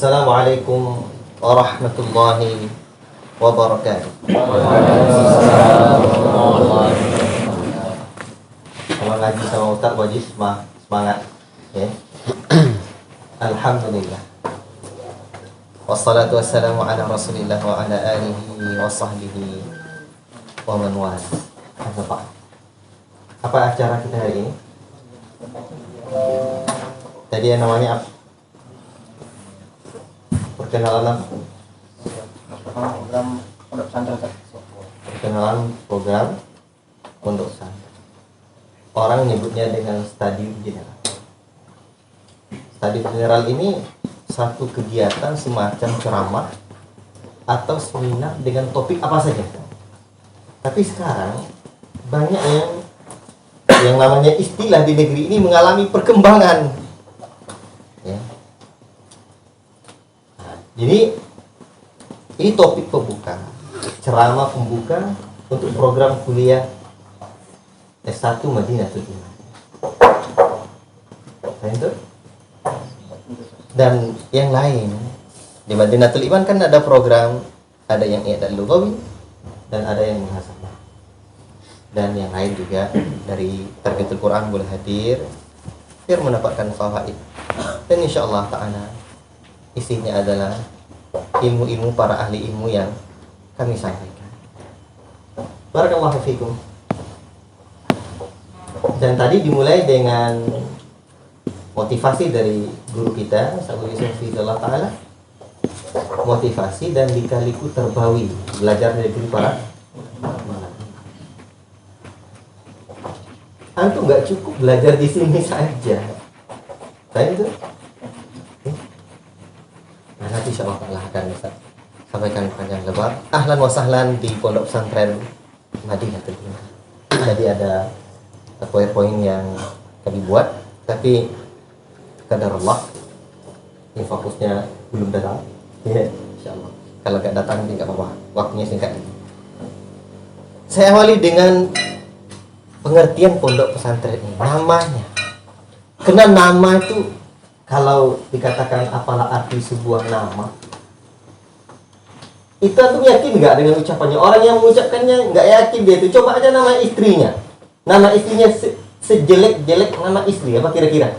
Assalamualaikum warahmatullahi wabarakatuh. Kalau ngaji sama Ustaz wajib semangat ya. Alhamdulillah. Wassalatu wassalamu ala Rasulillah wa ala alihi wa sahbihi wa man wala. Apa acara kita hari ini? Tadi yang namanya apa? Perkenalan program pondok pesantren. Perkenalan program pondok pesantren. Orang menyebutnya dengan stadium general. Stadium general ini satu kegiatan semacam ceramah atau seminar dengan topik apa saja. Tapi sekarang banyak yang namanya istilah di negeri ini mengalami perkembangan. Ya. Jadi ini topik pembuka, ceramah pembuka untuk program kuliah S1 Madinatul Iman. Dan yang lain di Madinatul Iman kan ada program, ada yang i'dad lughawi dan ada yang muhasabah. Dan yang lain juga dari Tarbiyatul Quran boleh hadir biar mendapatkan fawaid. Dan insyaallah ta'ala isinya adalah ilmu-ilmu para ahli ilmu yang kami sampaikan. Barakallahu fikum. Dan tadi dimulai dengan motivasi dari guru kita, Sabu Yusuf Fidullah Ta'ala. Motivasi dan lika-liku terbawi belajar dari guru para ulama. Antum gak cukup belajar di sini saja. Saya itu. Nah, nanti insyaallah akan sampaikan panjang lebar. Ahlan wa sahlan di Pondok Pesantren Madinatul Iman. Tadi ada poin-poin yang kami buat, tapi qadarullah ini fokusnya belum datang. Ya, insyaallah. Kalau enggak datang tidak apa-apa. Waktunya singkat. Saya awali dengan pengertian pondok pesantren ini, namanya. Karena nama itu kalau dikatakan apalah arti sebuah nama, itu antum yakin nggak dengan ucapannya? Orang yang mengucapkannya nggak yakin dia itu. Coba aja nama istrinya. Nama istrinya sejelek-jelek nama istri, apa kira-kira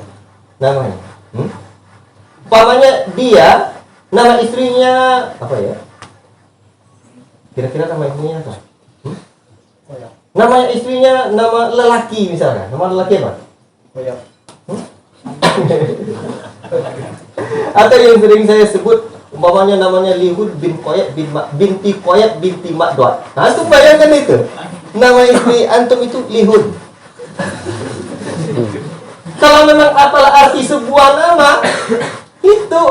namanya? Umpamanya dia, nama istrinya apa ya? Kira-kira nama istrinya apa? Nama istrinya nama lelaki misalnya. Nama lelaki apa? Atau yang sering saya sebut umpamanya namanya Lihud bin Qoyab binti Qoyab binti Makdwat. Nah, antum bayangkan itu. Nama istri antum itu Lihud. Kalau memang apalah arti sebuah nama, itu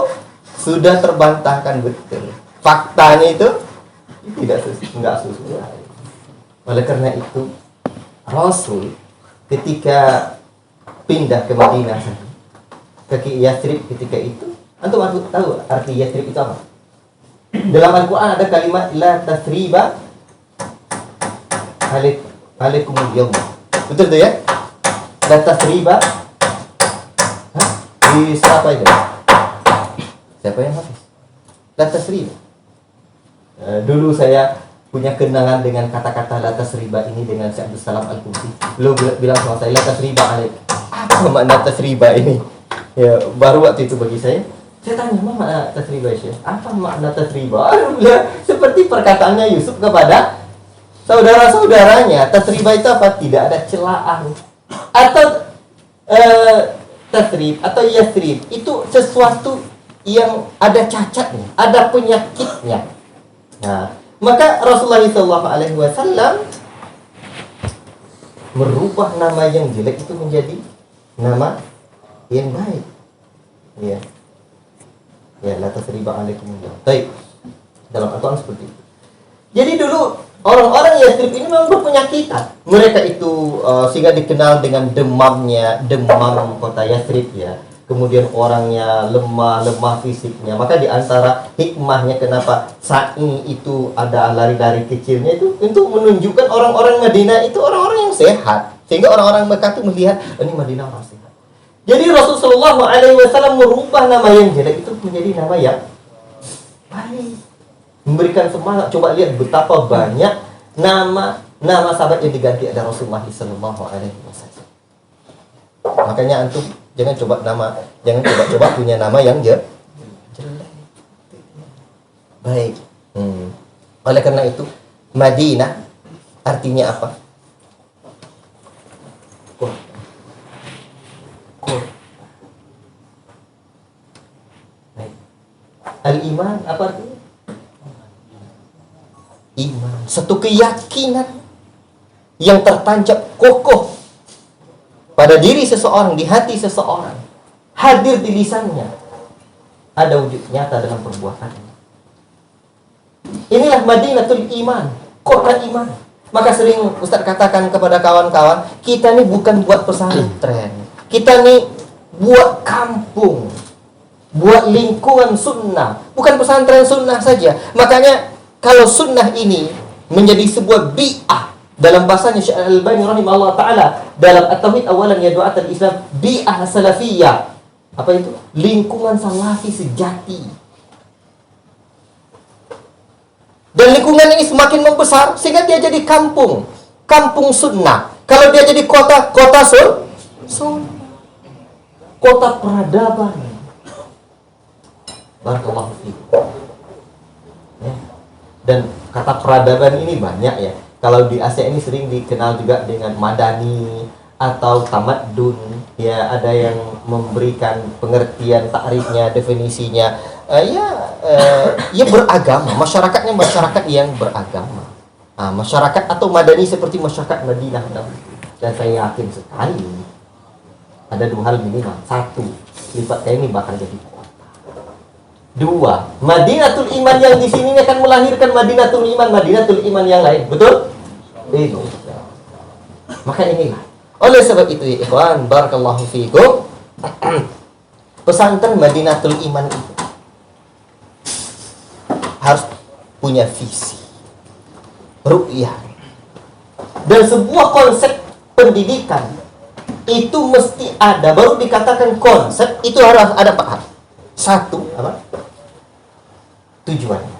sudah terbantahkan betul. Faktanya itu enggak sesuai. Oleh karena itu Rasul ketika pindah ke Madinah ke Yathrib ketika itu, antum tahu arti Yathrib itu apa? Dalam Al-Quran ada kalimat la tathriba alaikumul yawm. Betul tuh ya? La tathriba. Di siapa itu? Siapa yang hafaz? La tathriba. Dulu saya punya kenangan dengan kata-kata la tasriba ini dengan Syekh Abdul Salam Al-Qumsi. Beliau bilang sama saya, la tasriba alaik. Apa makna tasriba ini? Ya, baru waktu itu bagi saya tanya, apa makna tasriba, Syekh? Apa makna tasriba? Seperti perkataannya Yusuf kepada saudara-saudaranya. Tasriba itu apa? Tidak ada celaan. Atau tasrib atau yasrib itu sesuatu yang ada cacatnya, ada penyakitnya. Nah, maka Rasulullah SAW merubah nama yang jelek itu menjadi nama yang baik. Ya, ya, la tasriba alaikumullah. Baik. Dalam Al-Quran seperti itu. Jadi dulu orang-orang Yathrib ini memang berpenyakitan. Mereka itu sehingga dikenal dengan demam kota Yathrib ya. Kemudian orangnya lemah fisiknya. Maka di antara hikmahnya kenapa Sa'i itu ada lari-lari kecilnya itu untuk menunjukkan orang-orang Madinah itu orang-orang yang sehat. Sehingga orang-orang Mekah itu melihat ini Madinah orang sehat. Jadi Rasulullah SAW merubah nama yang jelek itu menjadi nama yang baik, memberikan semangat. Coba lihat betapa banyak nama sahabat yang diganti ada Rasulullah sallallahu alaihi wasallam. Makanya antum jangan coba punya nama yang jelek. Baik. Oleh karena itu Madinah artinya apa? Al-iman apa artinya? Iman, satu keyakinan yang tertancap kokoh pada diri seseorang, di hati seseorang, hadir di lisannya, ada wujud nyata dalam perbuatannya. Inilah Madinatul Iman, kota iman. Maka sering Ustaz katakan kepada kawan-kawan, kita ini bukan buat pesantren, kita ini buat kampung, buat lingkungan sunnah, bukan pesantren sunnah saja. Makanya kalau sunnah ini menjadi sebuah bi'ah, dalam bahasanya Syekh Al-Albani rahimahullah ta'ala, dalam At-Tauhid awalan ya du'at al-Islam, bi'ah salafiyah. Apa itu? Lingkungan salafi sejati. Dan lingkungan ini semakin membesar sehingga dia jadi kampung sunnah. Kalau dia jadi kota sunnah, kota peradaban. Barakallahu fiikum. Ya. Dan kata peradaban ini banyak ya. Kalau di Asia ini sering dikenal juga dengan madani atau tamadun. Ya, ada yang memberikan pengertian takrifnya, definisinya. Ya beragama, masyarakatnya masyarakat yang beragama. Masyarakat atau madani seperti masyarakat Madinah. Dan saya yakin sekali ada dua hal minimal. Satu, lipat ini bakal jadi kota. Dua, Madinatul Iman yang di sini akan melahirkan Madinatul Iman yang lain. Betul? Itu. Maka inilah. Oleh sebab itu ya ikhwan, barakallahu fiikum, pesantren Madinatul Iman itu harus punya visi, ru'yah, dan sebuah konsep pendidikan itu mesti ada. Baru dikatakan konsep itu harus ada 4 hal. 1, apa? Tujuannya.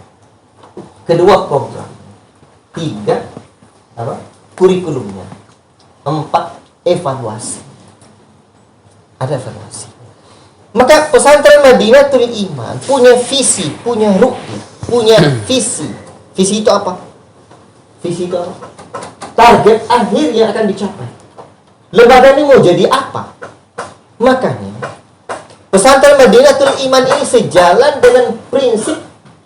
2, program. 3, apa? Kurikulumnya. 4, evaluasi. Ada evaluasi. Maka pesantren Madinatul Iman punya visi, punya ru'yah, punya visi. Visi itu apa? Visi itu apa? Target akhir yang akan dicapai. Lembaga ini mau jadi apa? Makanya pesantren Madinatul Iman ini sejalan dengan prinsip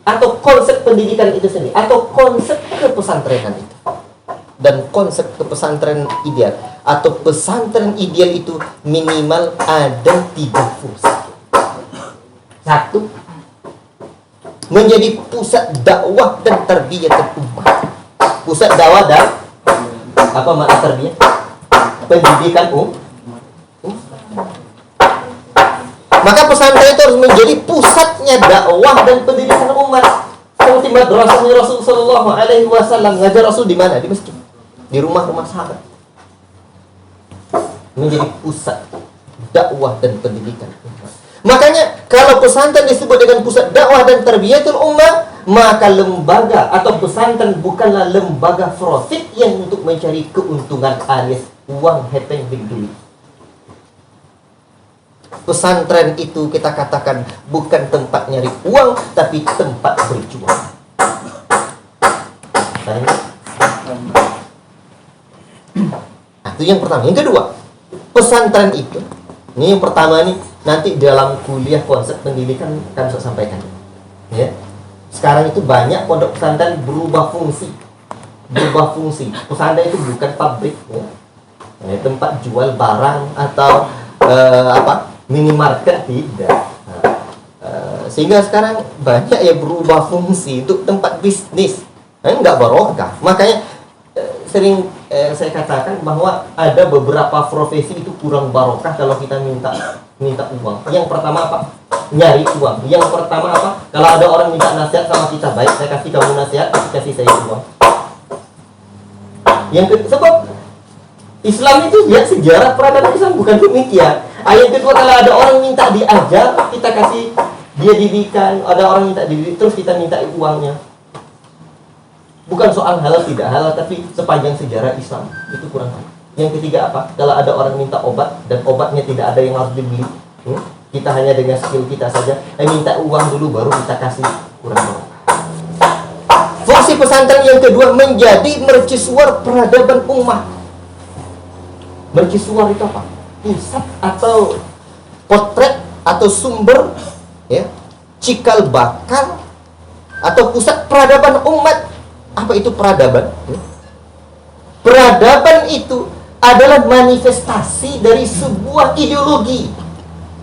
atau konsep pendidikan itu sendiri, atau konsep kepesantrenan itu. Dan konsep kepesantren ideal atau pesantren ideal itu minimal ada 3 fungsi. 1, menjadi pusat dakwah dan tarbiyah ummah. Pusat dakwah dan apa makna tarbiyah? Pendidikan Maka pesantren itu harus menjadi pusatnya dakwah dan pendidikan umat. Seperti madrasahnya Rasul sallallahu alaihi wasallam. Ngajar Rasul di mana? Di masjid. Di rumah-rumah sahabat. Menjadi pusat dakwah dan pendidikan umat. Makanya kalau pesantren disebut dengan pusat dakwah dan tarbiyatul ummah, maka lembaga atau pesantren bukanlah lembaga profit yang untuk mencari keuntungan alias uang hepeng big duit. Pesantren itu kita katakan bukan tempat nyari uang, tapi tempat berjuang. Itu yang pertama. Yang kedua, pesantren itu, ini yang pertama nih, nanti dalam kuliah konsep pendidikan kan saya sampaikan. Ya. Sekarang itu banyak pondok pesantren berubah fungsi. Pesantren itu bukan pabrik, ya. Tempat jual barang atau minimarket tidak. Sehingga sekarang banyak yang berubah fungsi untuk tempat bisnis. Enggak barokah. Makanya sering saya katakan bahwa ada beberapa profesi itu kurang barokah kalau kita minta uang. Yang pertama apa? Nyari uang. Yang pertama apa? Kalau ada orang minta nasihat sama kita, baik saya kasih kamu nasihat, kasih saya uang. Sebab Islam itu ya sejarah peradaban Islam bukan demikian. Ayat kedua, kalau ada orang minta diajar, kita kasih Dia didikan, ada orang minta didik, terus kita minta uangnya. Bukan soal halal tidak halal, tapi sepanjang sejarah Islam itu kurang halal. Yang ketiga apa? Kalau ada orang minta obat dan obatnya tidak ada yang harus dibeli, kita hanya dengan skill kita saja, minta uang dulu baru kita kasih, kurang halal. Fungsi pesantren yang kedua menjadi mercusuar peradaban umat. Mercusuar itu apa? Pusat atau potret atau sumber, ya, cikal bakal atau pusat peradaban umat. Apa itu peradaban? Peradaban itu adalah manifestasi dari sebuah ideologi.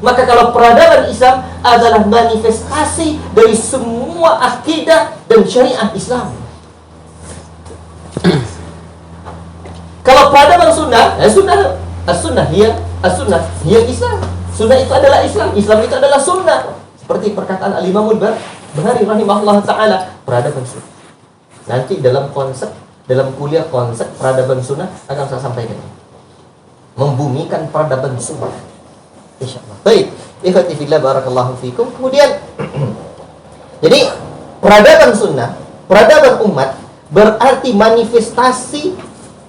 Maka kalau peradaban Islam adalah manifestasi dari semua akidah dan syariat Islam. Kalau peradaban sunnah, sunnah hiya Islam. Sunnah itu adalah Islam, Islam itu adalah sunnah. Seperti perkataan Al-Imam Al-Barbahari rahimahullah ta'ala, peradaban sunnah. Nanti dalam kuliah konsep peradaban sunnah akan saya sampaikan. Membumikan peradaban sunnah, insyaallah. Baik, ikhwati fillah barakallahu fikum. Kemudian jadi peradaban sunnah, peradaban umat berarti manifestasi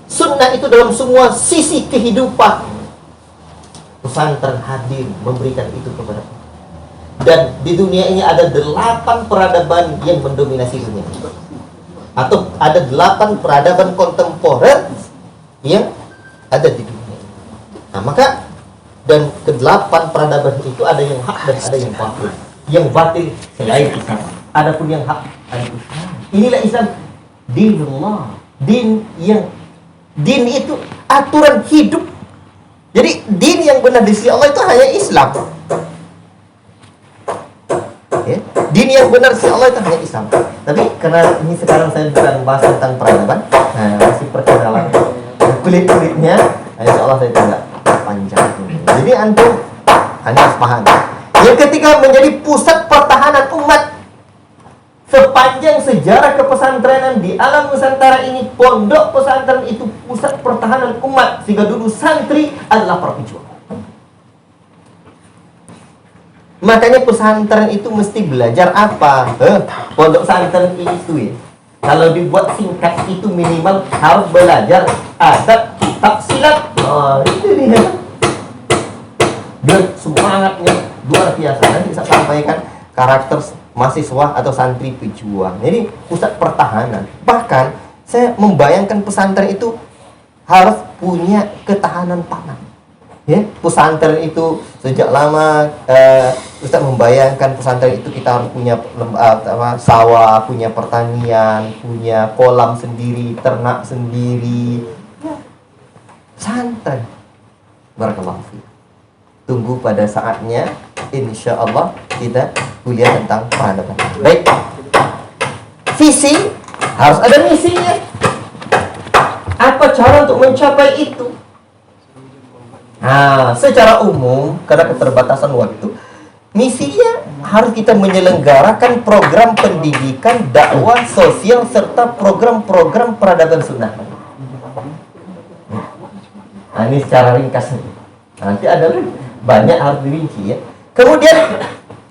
sunnah itu dalam semua sisi kehidupan. Pesantren hadir memberikan itu kepada kita. Dan di dunia ini ada 8 peradaban yang mendominasi dunia, atau ada 8 peradaban kontemporer yang ada di dunia. Nah, maka dan ke-8 peradaban itu ada yang hak dan ada yang batil. Yang batil selain Islam. Adapun yang hak ada Islam. Inilah Islam, dinullah. Din itu aturan hidup. Jadi din yang benar di sisi Allah itu hanya Islam. Ya? Din yang benar di sisi Allah itu hanya Islam. Tapi karena ini sekarang saya bukan bahas tentang peradaban, masih perkenalan kulit-kulitnya, insya Allah saya tidak panjang. Jadi antum hanya harus paham. Yang ketiga menjadi pusat pertahanan umat. Sepanjang sejarah kepesantrenan di alam Nusantara ini, pondok pesantren itu pusat pertahanan umat. Sehingga dulu santri adalah para pejuang. Makanya pesantren itu mesti belajar apa? Pondok pesantren itu ya, kalau dibuat singkat itu minimal harus belajar adab, kitab, silat. Itu dia. Dan semangatnya luar biasa. Nanti saya sampaikan karakter mahasiswa atau santri pejuang. Jadi pusat pertahanan. Bahkan saya membayangkan pesantren itu harus punya ketahanan pangan. Ya, pesantren itu sejak lama Ustaz membayangkan pesantren itu kita harus punya sawah, punya pertanian, punya kolam sendiri, ternak sendiri. Ya. Pesantren. Barakallahu fiik. Tunggu pada saatnya, insya Allah kita kuliah tentang peradaban. Baik. Visi harus ada misinya. Apa cara untuk mencapai itu? Nah, secara umum karena keterbatasan waktu, misinya harus kita menyelenggarakan program pendidikan, dakwah sosial serta program-program peradaban sunnah. Nah, ini secara ringkas. Nanti ada banyak harus dirinci ya. Kemudian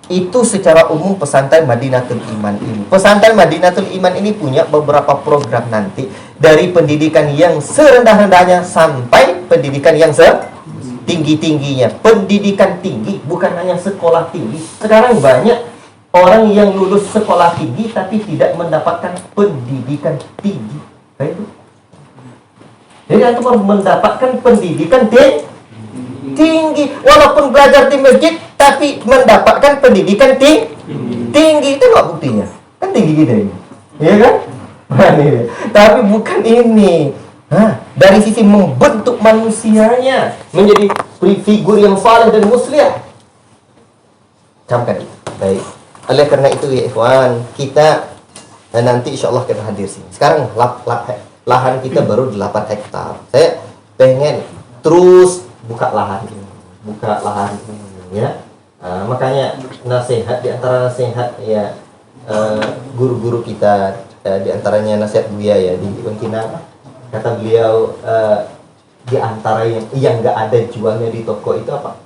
itu secara umum pesantren Madinatul Iman ini. Pesantren Madinatul Iman ini punya beberapa program nanti, dari pendidikan yang serendah-rendahnya sampai pendidikan yang setinggi-tingginya. Pendidikan tinggi bukan hanya sekolah tinggi. Sekarang banyak orang yang lulus sekolah tinggi tapi tidak mendapatkan pendidikan tinggi. Baik itu. Jadi antum harus mendapatkan pendidikan tinggi, walaupun belajar di masjid tapi mendapatkan pendidikan tinggi. Itu nggak buktinya? Kan tinggi gitu ini, iya kan? Tapi bukan ini. Dari sisi membentuk manusianya menjadi figur yang saleh dan muslih. Camkan itu. Baik. Oleh karena itu ya ikhwan, kita nanti insya Allah kita hadir sini. Sekarang lahan kita baru 8 hektar. Saya pengen terus buka lahan ini, ya. Makanya nasihat, di antara nasihat ya guru-guru kita, di antaranya nasihat Buya ya di Wengkina, kata beliau, di antara yang nggak ada jualnya di toko itu apa?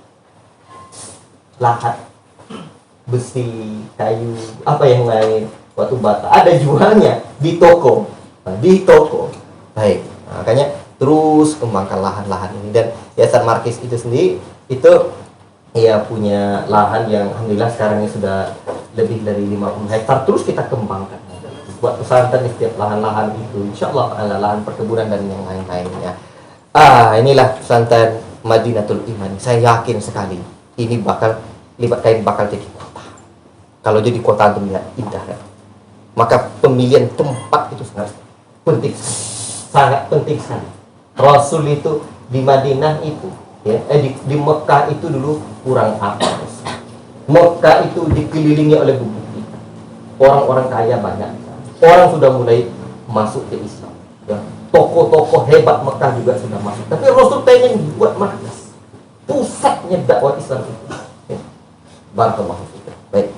Lahan. besi, kayu, apa yang lain, batu bata, ada jualnya di toko. Baik, makanya terus kembangkan lahan-lahan ini. Dan Yayasan Markis itu sendiri itu ya punya lahan yang alhamdulillah sekarang ini sudah lebih dari 50 hektar. Terus kita kembangkan buat pesantren di setiap lahan-lahan itu, insya Allah ada lahan perkebunan dan yang lain-lainnya. Inilah pesantren Madinatul Iman. Saya yakin sekali ini bakal jadi kota. Kalau jadi kota itu indah kan? Maka pemilihan tempat itu sangat penting sekali. Rasul itu di Madinah itu ya, di Mekah itu dulu kurang apa. Mekah itu dikelilingi oleh bukit. Orang-orang kaya banyak. Orang sudah mulai masuk ke Islam. Ya. Tokoh-tokoh hebat Mekah juga sudah masuk. Tapi Rasul pengen buat markas, pusatnya dakwah Islam itu. Ya. Barakallahu fiik. Baik.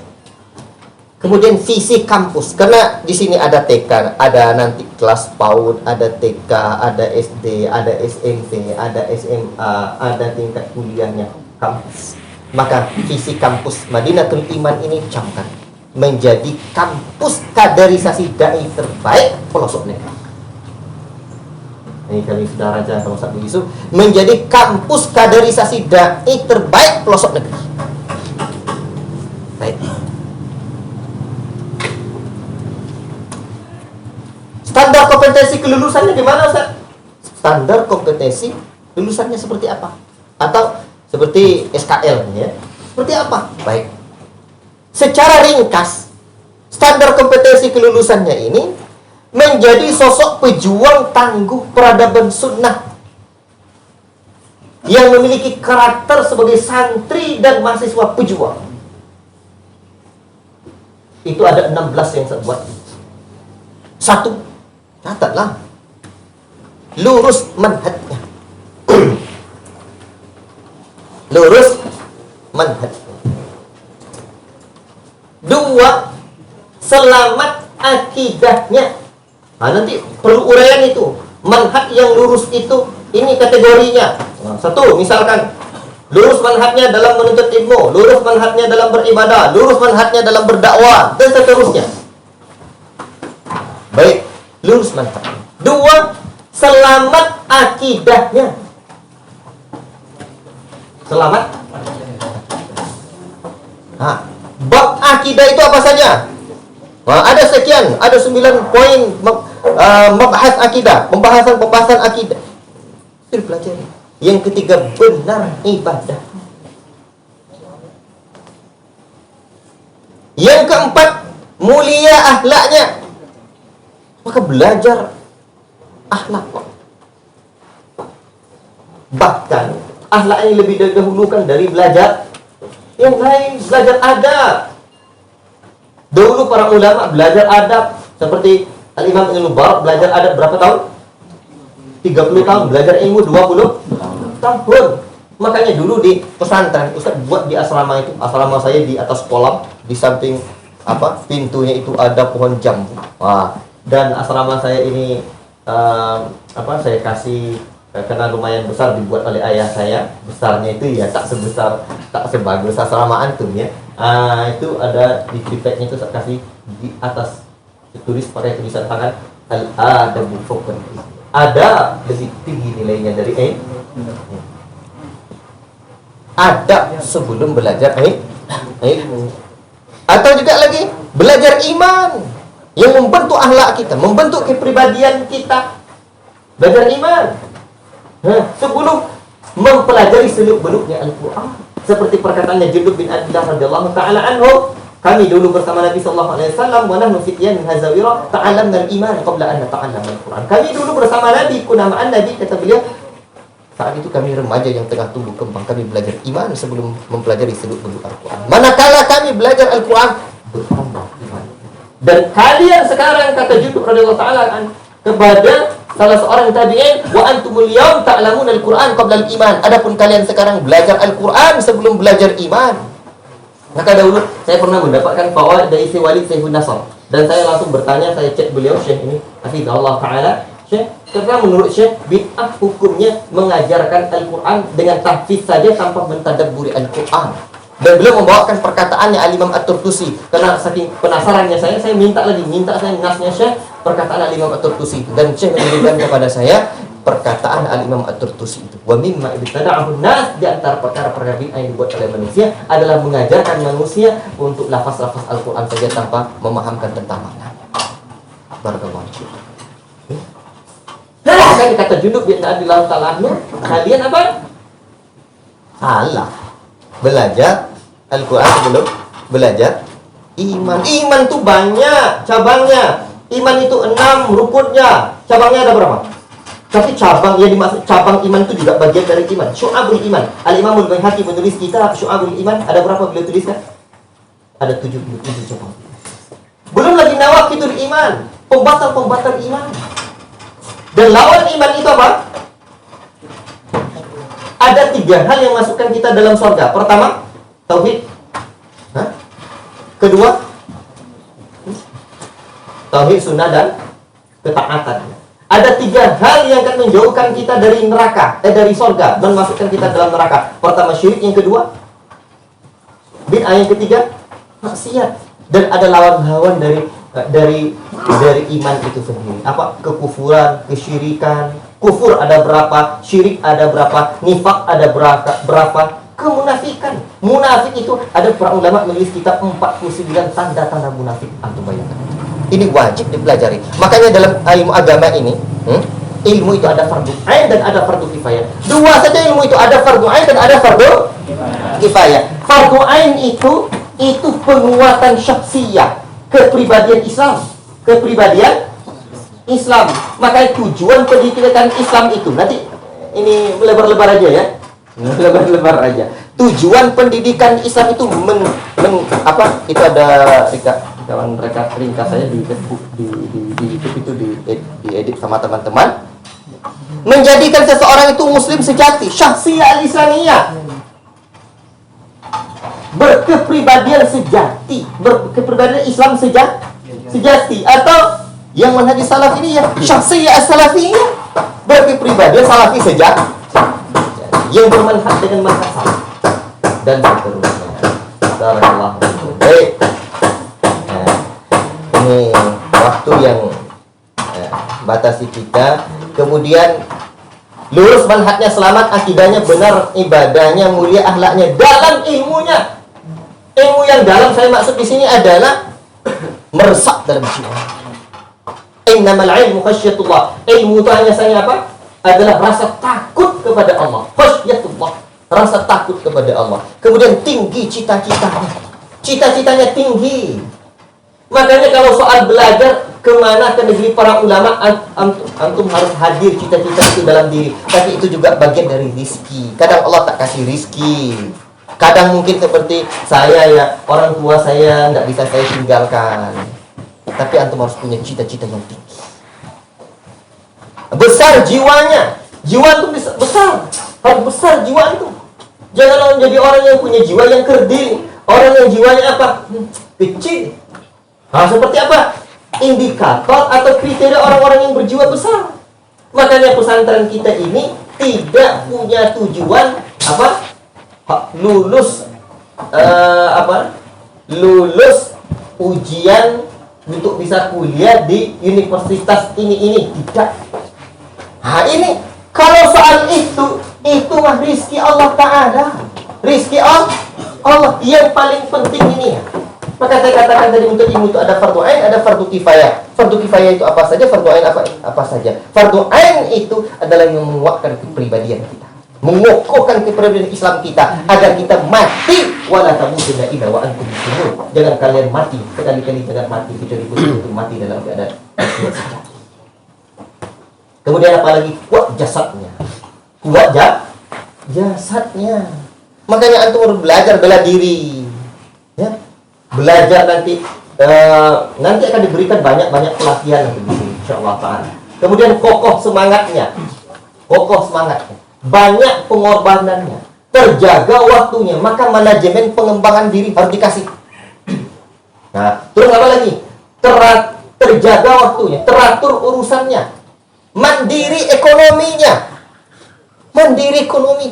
Kemudian visi kampus, karena di sini ada TK, ada nanti kelas PAUD, ada TK, ada SD, ada SMP, ada SMA, ada tingkat kuliahnya kampus. Maka visi kampus Madinatul Iman ini camkan menjadi kampus kaderisasi dai terbaik pelosok negeri. Ini kami sudah rancang sama Ustaz Yusuf, menjadi kampus kaderisasi dai terbaik pelosok negeri. Baik. Standar kompetensi kelulusannya gimana, Ustaz? Standar kompetensi lulusannya seperti apa? Atau seperti SKL ya? Seperti apa? Baik. Secara ringkas, standar kompetensi kelulusannya ini menjadi sosok pejuang tangguh peradaban sunnah yang memiliki karakter sebagai santri dan mahasiswa pejuang. Itu ada 16 yang saya buat. 1, catatlah, lurus manhajnya. Lurus manhaj. 2, selamat akidahnya. Nanti perlu uraian itu. Manhaj yang lurus itu, ini kategorinya. 1, misalkan lurus manhajnya dalam menuntut ilmu, lurus manhajnya dalam beribadah, lurus manhajnya dalam berdakwah, dan seterusnya. Baik, lurus manhaj. 2, selamat akidahnya. Selamat. Bab akidah itu apa saja? Ada sekian, ada 9 poin mabahas akidah, pembahasan akidah. Itu dipelajari. Yang ketiga, benar ibadah. Yang keempat, mulia akhlaknya. Maka belajar akhlak. Bahkan akhlak ini lebih didahulukan dari belajar yang lain. Belajar adab. Dulu para ulama belajar adab, seperti Al-Imam Ibnu Mubarak belajar adab berapa tahun? 30 tahun. Belajar ilmu 20 tahun. Makanya dulu di pesantren Ustaz buat di asrama itu, asrama saya di atas kolam, di samping pintunya itu ada pohon jambu. Dan asrama saya ini saya kasih karena lumayan besar, dibuat oleh ayah saya. Besarnya itu ya tak sebagus asrama antum ya. Itu ada di tripeknya itu saya kasih di atas, ditulis pakai tulisan tangan, al-adabu fawqa. Ada lebih tinggi nilainya dari adab sebelum belajar ilmu. Atau juga lagi belajar iman yang membentuk akhlak kita, membentuk kepribadian kita. Belajar iman sebelum mempelajari seluk-beluknya Al-Quran. Seperti perkataannya Jundub bin Abdullah radhiyallahu ta'ala anhu, kami dulu bersama Nabi sallallahu alaihi wasallam, wa nahnu fityan min hazawira ta'allamna al-iman qabla an nata'allama al-Quran. Kami dulu bersama Nabi, kunamaan Nabi, kata beliau, saat itu kami remaja yang tengah tumbuh kembang, kami belajar iman sebelum mempelajari seluk-beluk Al-Quran. Manakala kami belajar Al-Quran, bertambah iman. Dan kalian sekarang, kata Jundub radhiyallahu ta'ala kepada salah seorang tabi'in, wa antumul yaum ta'lamun al-Quran qabla al-iman. Adapun kalian sekarang belajar Al-Quran sebelum belajar iman. Maka dahulu saya pernah mendapatkan fawaid dari Syekh Walid Saifun Nasr, dan saya langsung bertanya, saya cek beliau, Syekh ini hafizahullah ta'ala, Syekh, karena menurut Syekh bid'ah hukumnya mengajarkan Al-Quran dengan tahfiz saja tanpa mentadabburi Al-Quran. Dan beliau membawakan perkataannya Al-Imam At-Turtusi. Karena saking penasarannya saya minta saya nasnya Syekh perkataan Al-Imam At-Turtusi. Dan Syekh memberikan kepada saya perkataan Al-Imam At-Turtusi itu. Wa mimma ibtada'ahu nas, di antara perkara-perkara bid'ah yang dibuat oleh manusia adalah mengajarkan manusia untuk lafaz-lafaz Al-Qur'an saja tanpa memahamkan tentang maknanya. Barakallahu fiikum. Kan kata Junub bin Abdullah ta'ala kalian apa? Salah. Belajar Al-Quran sebelum belajar iman. Iman itu banyak cabangnya. Iman itu 6 rukunnya. Cabangnya ada berapa? Tapi cabang yang dimaksud cabang iman itu juga bagian dari iman. Syu'abul iman. Al-Imamul Baihaqi menulis kitab Syu'abul iman. Ada berapa beliau tuliskan? Ada 77 cabang. Belum lagi nawaqidul iman, pembatal-pembatal iman. Dan lawan iman itu apa? Ada 3 hal yang masukkan kita dalam surga. Pertama, tauhid. Kedua, tauhid, sunnah, dan ketaatan. Ada 3 hal yang akan menjauhkan kita dari neraka, dari surga, dan masukkan kita dalam neraka. Pertama syirik, yang kedua bid'ah, yang ketiga maksiat. Dan ada lawan-lawan dari iman itu sendiri. Apa? Kekufuran, kesyirikan. Kufur ada berapa, syirik ada berapa, nifak ada berapa, kemunafikan. Munafik itu ada para ulama menulis kitab 49 tanda-tanda munafik. Antum bayangkan. Ini wajib dipelajari. Makanya dalam ilmu agama ini, ilmu itu ada fardu ain dan ada fardu kifayah. Dua saja ilmu itu, ada fardu ain dan ada fardu kifayah. Fardu ain itu penguatan syakhsiyah, kepribadian Islam, kepribadian Islam. Makanya tujuan pendidikan Islam itu, nanti ini lebar-lebar aja ya, lebar-lebar aja. Tujuan pendidikan Islam itu itu ada kawan rekat ringkas saya di Facebook, di YouTube itu diedit sama teman-teman. Menjadikan seseorang itu muslim sejati, syakhsiyah al-islamiyah, berkepribadian sejati, berkepribadian Islam sejati, atau yang manhaj salaf ini ya syakhsiyah as-salafiyah, berkepribadian salafi sejati yang bermanfaat dengan manhaj salaf dan seterusnya. Barakallahu fiikum. Baik. Ini waktu yang batasi kita. Kemudian lurus manhajnya, selamat, akidahnya benar, ibadahnya mulia, akhlaknya dalam, ilmunya. Ilmu yang dalam saya maksud di sini adalah meresap dalam jiwa. Innamal ilmu khasyatullah. Ilmu itu hanya saya apa? Adalah rasa takut kepada Allah. Khasyatullah, rasa takut kepada Allah. Kemudian tinggi cita-citanya. Cita-citanya tinggi. Makanya kalau soal belajar kemana, ke negeri para ulama, antum harus hadir cita-cita itu dalam diri. Tapi itu juga bagian dari rizki. Kadang Allah tak kasih rizki. Kadang mungkin seperti saya ya, orang tua saya tidak bisa saya tinggalkan. Tapi antum harus punya cita-cita yang tinggi. Besar jiwanya. Jiwa itu besar. Harus besar jiwa itu. Janganlah menjadi orang yang punya jiwa yang kerdil. Orang yang jiwanya apa? Kecil. Nah, seperti apa? Indikator atau kriteria orang-orang yang berjiwa besar. Makanya pesantren kita ini tidak punya tujuan apa? Lulus lulus ujian untuk bisa kuliah di universitas ini tidak. Nah, ini kalau soal itu mah rizki Allah Ta'ala. Rizki Allah yang paling penting ini ya. Maka saya katakan tadi, untuk ilmu itu ada fardu ain, ada fardu kifayah. Fardu kifayah itu apa saja, fardu ain apa saja. Fardu ain itu adalah yang menguatkan kepribadian kita, mengokohkan kepribadian Islam kita, agar kita mati wala tamutunna illa wa antum muslimun. Jangan kalian mati, sekali-kali jangan mati kecuali betul-betul mati dalam keadaan sejati. Kemudian apalagi kuat jasadnya. Kuat jasadnya. Makanya antum harus belajar bela diri. Ya. Belajar nanti akan diberikan banyak pelatihan nanti di sini, insyaallah ta'ala. Kemudian kokoh semangatnya, banyak pengorbanannya, terjaga waktunya. Maka manajemen pengembangan diri harus dikasih. Nah, terus apa lagi? Terjaga waktunya, teratur urusannya, mandiri ekonominya, mandiri ekonomi.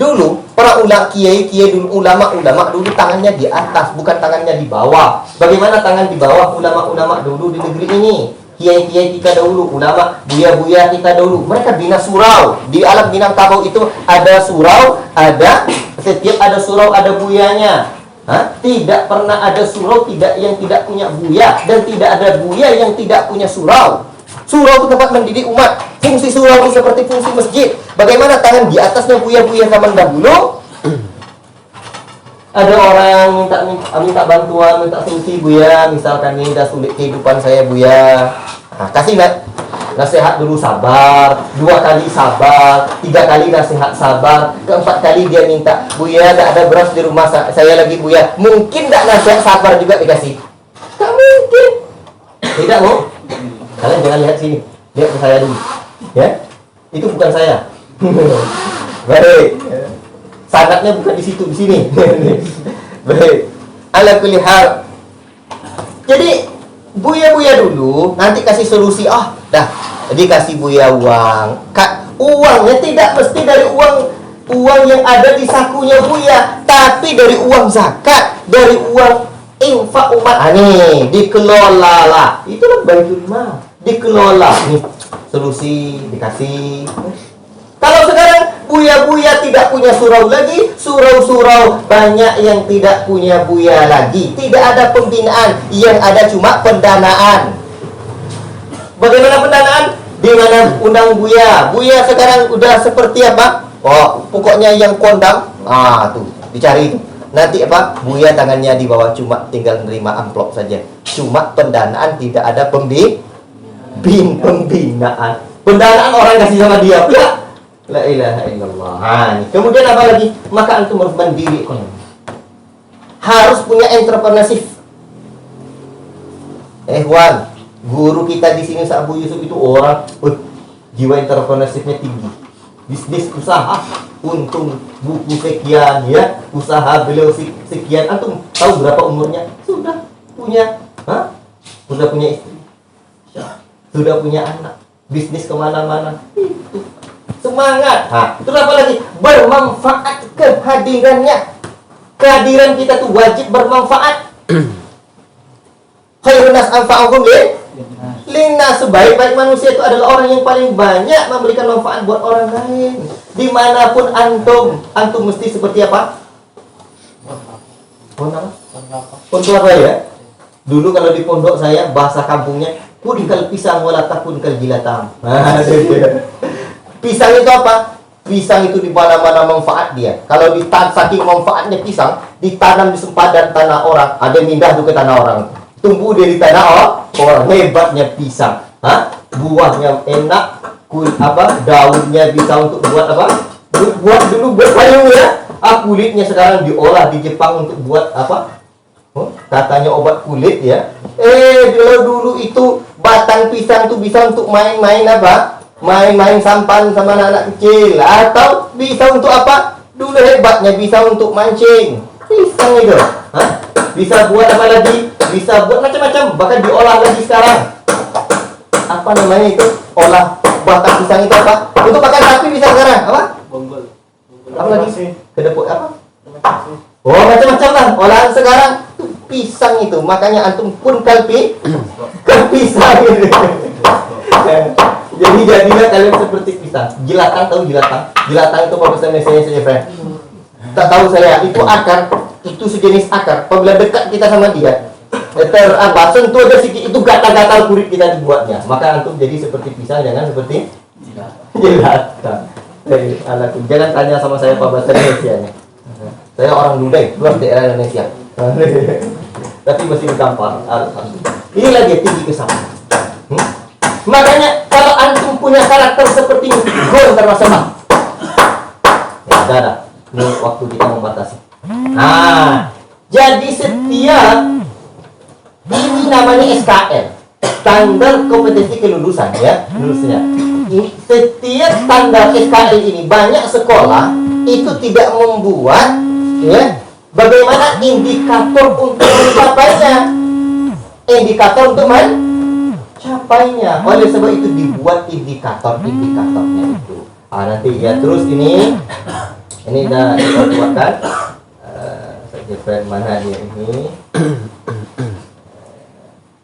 Dulu para kiai dulu, ulama dulu tangannya di atas, bukan tangannya di bawah. Bagaimana tangan di bawah ulama dulu di negeri ini? Kiai kita dahulu, ulama buya kita dulu, mereka bina surau. Di alam Minangkabau itu ada surau, setiap ada surau ada buyanya. Tidak pernah ada surau yang tidak punya buya, dan tidak ada buya yang tidak punya surau. Surau itu tempat mendidik umat. Fungsi surau itu seperti fungsi masjid. Bagaimana tangan di atasnya buya-buya zaman dahulu? Ada orang minta bantuan, minta solusi, buya. Misalkan ini dah sulit kehidupan saya, buya. Kasih nasihat dulu, sabar. 2 kali sabar, 3 kali nasihat sabar, ke-4 kali dia minta, buya tak ada beras di rumah saya lagi, buya. Mungkin tak nasihat sabar juga dikasih? Tak mungkin. Tidak, Bu. Kalian jangan lihat sini, lihat ke saya dulu, ya. Itu bukan saya. Baik. Sangatnya bukan di situ, di sini. Baik. Ala kulli hal. Jadi buya dulu, nanti kasih solusi. Dah, dikasih buya uang. Uangnya tidak mesti dari uang yang ada di sakunya buya, tapi dari uang zakat, dari uang infak umat. Nih, dikelola lah. Itulah baitul mal. Dikelola. Nih, solusi dikasih. Kalau sekarang buya tidak punya surau lagi, surau-surau banyak yang tidak punya buya lagi. Tidak ada pembinaan, yang ada cuma pendanaan. Bagaimana pendanaan? Di mana undang buya? Buya sekarang udah seperti apa? Pokoknya yang kondang. Tuh, dicari itu. Nanti apa? Buya tangannya di bawah, cuma tinggal menerima amplop saja. Cuma pendanaan, tidak ada pembinaan. Pendanaan orang kasih sama dia. La ilaha illallah. Kemudian apa lagi? Maka antum harus mandiri ekonomi. Harus punya entrepreneurship. Wan, guru kita di sini Abu Yusuf itu orang jiwa entrepreneurship-nya tinggi. Bisnis usaha, untung buku sekian, ya. Usaha beliau sekian. Antum tahu berapa umurnya? Sudah punya istri, sudah punya anak, bisnis kemana-mana. Itu semangat. Itulah apa lagi? Bermanfaat kehadirannya. Kehadiran kita tuh wajib bermanfaat. Khairun nas anfa'uhum linnas. Sebaik-baik manusia itu adalah orang yang paling banyak memberikan manfaat buat orang lain. Dimanapun antum mesti seperti apa? Pondok apa ya? Dulu kalau di pondok saya bahasa kampungnya kunkal pisang wala takunkal jilatam. Pisang itu apa? Pisang itu di mana-mana manfaat dia. Kalau saking manfaatnya pisang, ditanam di sempadan tanah orang, ada mindah tuh ke tanah orang. Tumbuh dia di tanah orang. Hebatnya pisang. Buahnya enak, daunnya bisa untuk buat apa? Buat payung ya. Kulitnya sekarang diolah di Jepang untuk buat apa? Katanya obat kulit ya. Dulu itu batang pisang tuh bisa untuk main-main apa? Main-main sampan sama anak-anak kecil. Atau bisa untuk apa? Dulu hebatnya bisa untuk mancing. Pisang itu. Bisa buat apa lagi? Bisa buat macam-macam. Bahkan diolah lagi sekarang. Apa namanya itu? Olah batang pisang itu apa? Untuk makan sapi bisa sekarang. Apa? Bonggol. Apa lagi? Kedeput apa? Macam-macam lah. Olahan sekarang pisang itu. Makanya antum pun pisang gitu. Jadi jadilah kalian seperti pisang. Jilatan, tahu jilatan? Jilatan itu apa bahasa Indonesia saja, friend? Tak tahu saya. Itu akar, itu sejenis akar. Apabila dekat kita sama dia, sentuh aja sedikit, itu gatal-gatal kulit kita dibuatnya. Maka antum jadi seperti pisang, jangan seperti jilatan. Jangan tanya sama saya apa bahasa Indonesia-nya. Saya orang Dudai, luar daerah Indonesia. Tapi masih gampang. Inilah dia tinggi kesabaran. Makanya kalau antum punya karakter seperti ini, gol internasional. Ada. Ini waktu kita membatasi. Jadi setiap ini namanya SKL, standar kompetensi kelulusan ya, lulusnya. Setiap standar SKL ini banyak sekolah itu tidak membuat ya bagaimana indikator untuk mencapainya. Indikator untuk capainya. Oleh sebab itu dibuat indikator-indikatornya itu. Nanti ya terus ini Ini dah kita buatkan. Saja friend mana dia ini?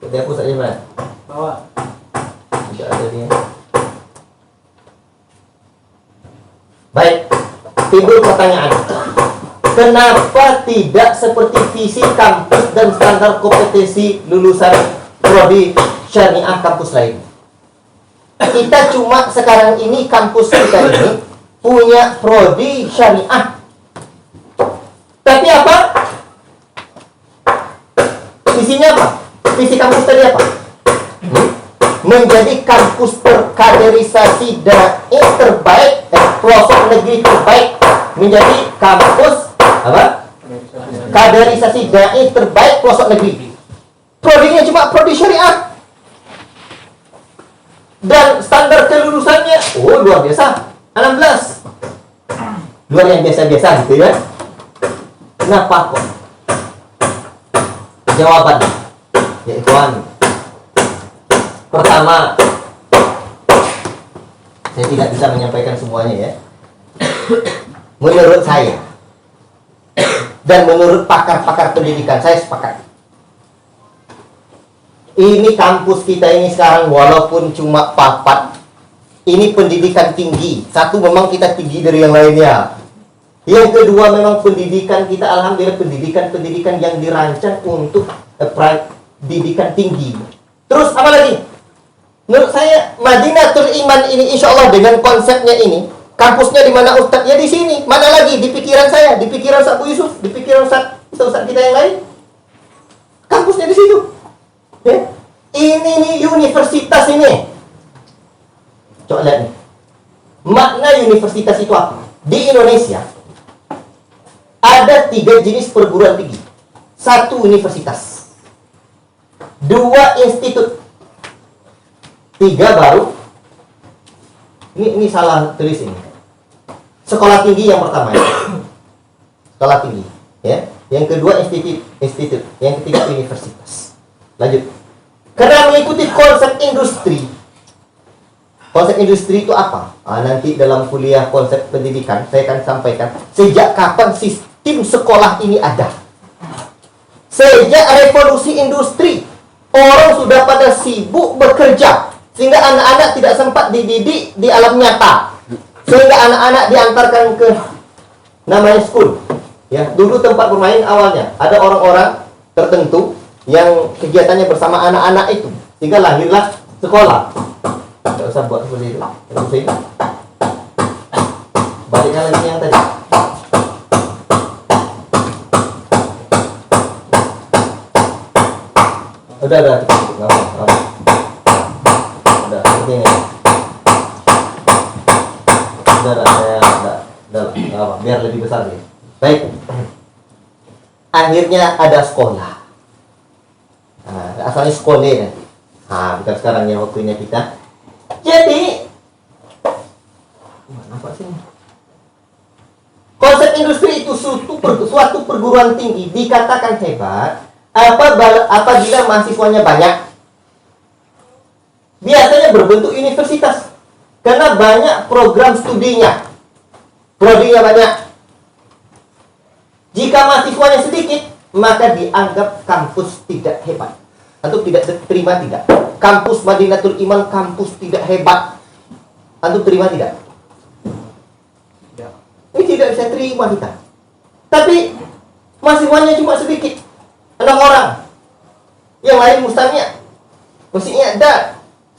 Dia hapus saja friend. Bawa. Tidak ada dia. Baik, timbul pertanyaan. Kenapa tidak seperti visi kampus dan standar kompetensi lulusan prodi syariah kampus lain? Kita cuma sekarang ini kampus kita ini punya prodi syariah. Tapi apa? Visinya apa? Visi kampus tadi apa? Menjadi kampus terkaderisasi dai terbaik, pelosok negeri terbaik, menjadi kampus apa? Kaderisasi dai terbaik pelosok negeri. Prodinya cuma prodi syariah. Dan standar kelulusannya luar biasa, 16. Luar yang biasa-biasa gitu ya. Kenapa kok? Jawaban ya ikhwan. Pertama, saya tidak bisa menyampaikan semuanya ya. Menurut saya dan menurut pakar-pakar pendidikan, saya sepakat. Ini kampus kita ini sekarang walaupun cuma papat, ini pendidikan tinggi. Satu, memang kita tinggi dari yang lainnya. Yang kedua, memang pendidikan kita alhamdulillah pendidikan yang dirancang untuk pendidikan tinggi. Terus apa lagi? Menurut saya Madinatul Iman ini insya Allah dengan konsepnya ini, kampusnya di mana Ustadz? Ya di sini. Mana lagi? Di pikiran saya, di pikiran Ustadz Bu Yusuf, di pikiran Ustadz kita yang lain. Kampusnya di situ. Ya. Ini nih universitas ini. Coba lihat nih. Makna universitas itu apa? Di Indonesia ada 3 jenis perguruan tinggi. 1 universitas, 2 institut, 3 baru. Ini salah tulis ini. Sekolah tinggi yang pertama ya. Sekolah tinggi, ya. Yang kedua institut, yang ketiga universitas. Lanjut. Karena mengikuti konsep industri. Konsep industri itu apa? Nanti dalam kuliah konsep pendidikan saya akan sampaikan sejak kapan sistem sekolah ini ada. Sejak revolusi industri, orang sudah pada sibuk bekerja, sehingga anak-anak tidak sempat dididik di alam nyata, sehingga anak-anak diantarkan ke namanya school. Ya, dulu tempat bermain awalnya ada orang-orang tertentu yang kegiatannya bersama anak-anak itu, sehingga lahirlah sekolah. Tidak usah buat seperti itu. Baliknya lagi yang tadi. Udah, cukup. Udah, begini. Udah, biar lebih besar ya. Baik. Akhirnya ada sekolah. Asalnya sekolah nanti. Bukan sekarang ya waktunya kita. Jadi, apa sih? Konsep industri itu suatu perguruan tinggi dikatakan hebat apabila mahasiswanya banyak. Biasanya berbentuk universitas karena banyak program studinya, prodinya banyak. Jika mahasiswanya sedikit, maka dianggap kampus tidak hebat atau tidak diterima tidak. Kampus Madinatul Iman kampus tidak hebat. Antum terima tidak? Ini tidak bisa terima kita. Tapi mahasiswanya cuma sedikit, 6 orang. Yang lain mustami'a. Mestinya ada.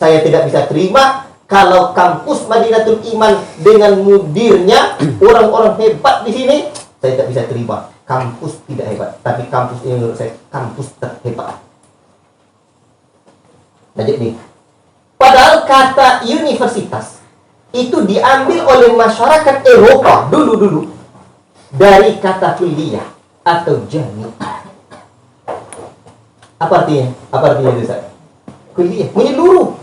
Saya tidak bisa terima kalau kampus Madinatul Iman dengan mudirnya orang-orang hebat di sini. Saya tidak bisa terima. Kampus tidak hebat. Tapi kampus ini menurut saya kampus terhebat. Lanjut nih. Padahal kata universitas itu diambil oleh masyarakat Eropa dulu dari kata kuliah atau jami. Apa artinya? Apa artinya itu, Ustaz? Kuliah, menyeluruh.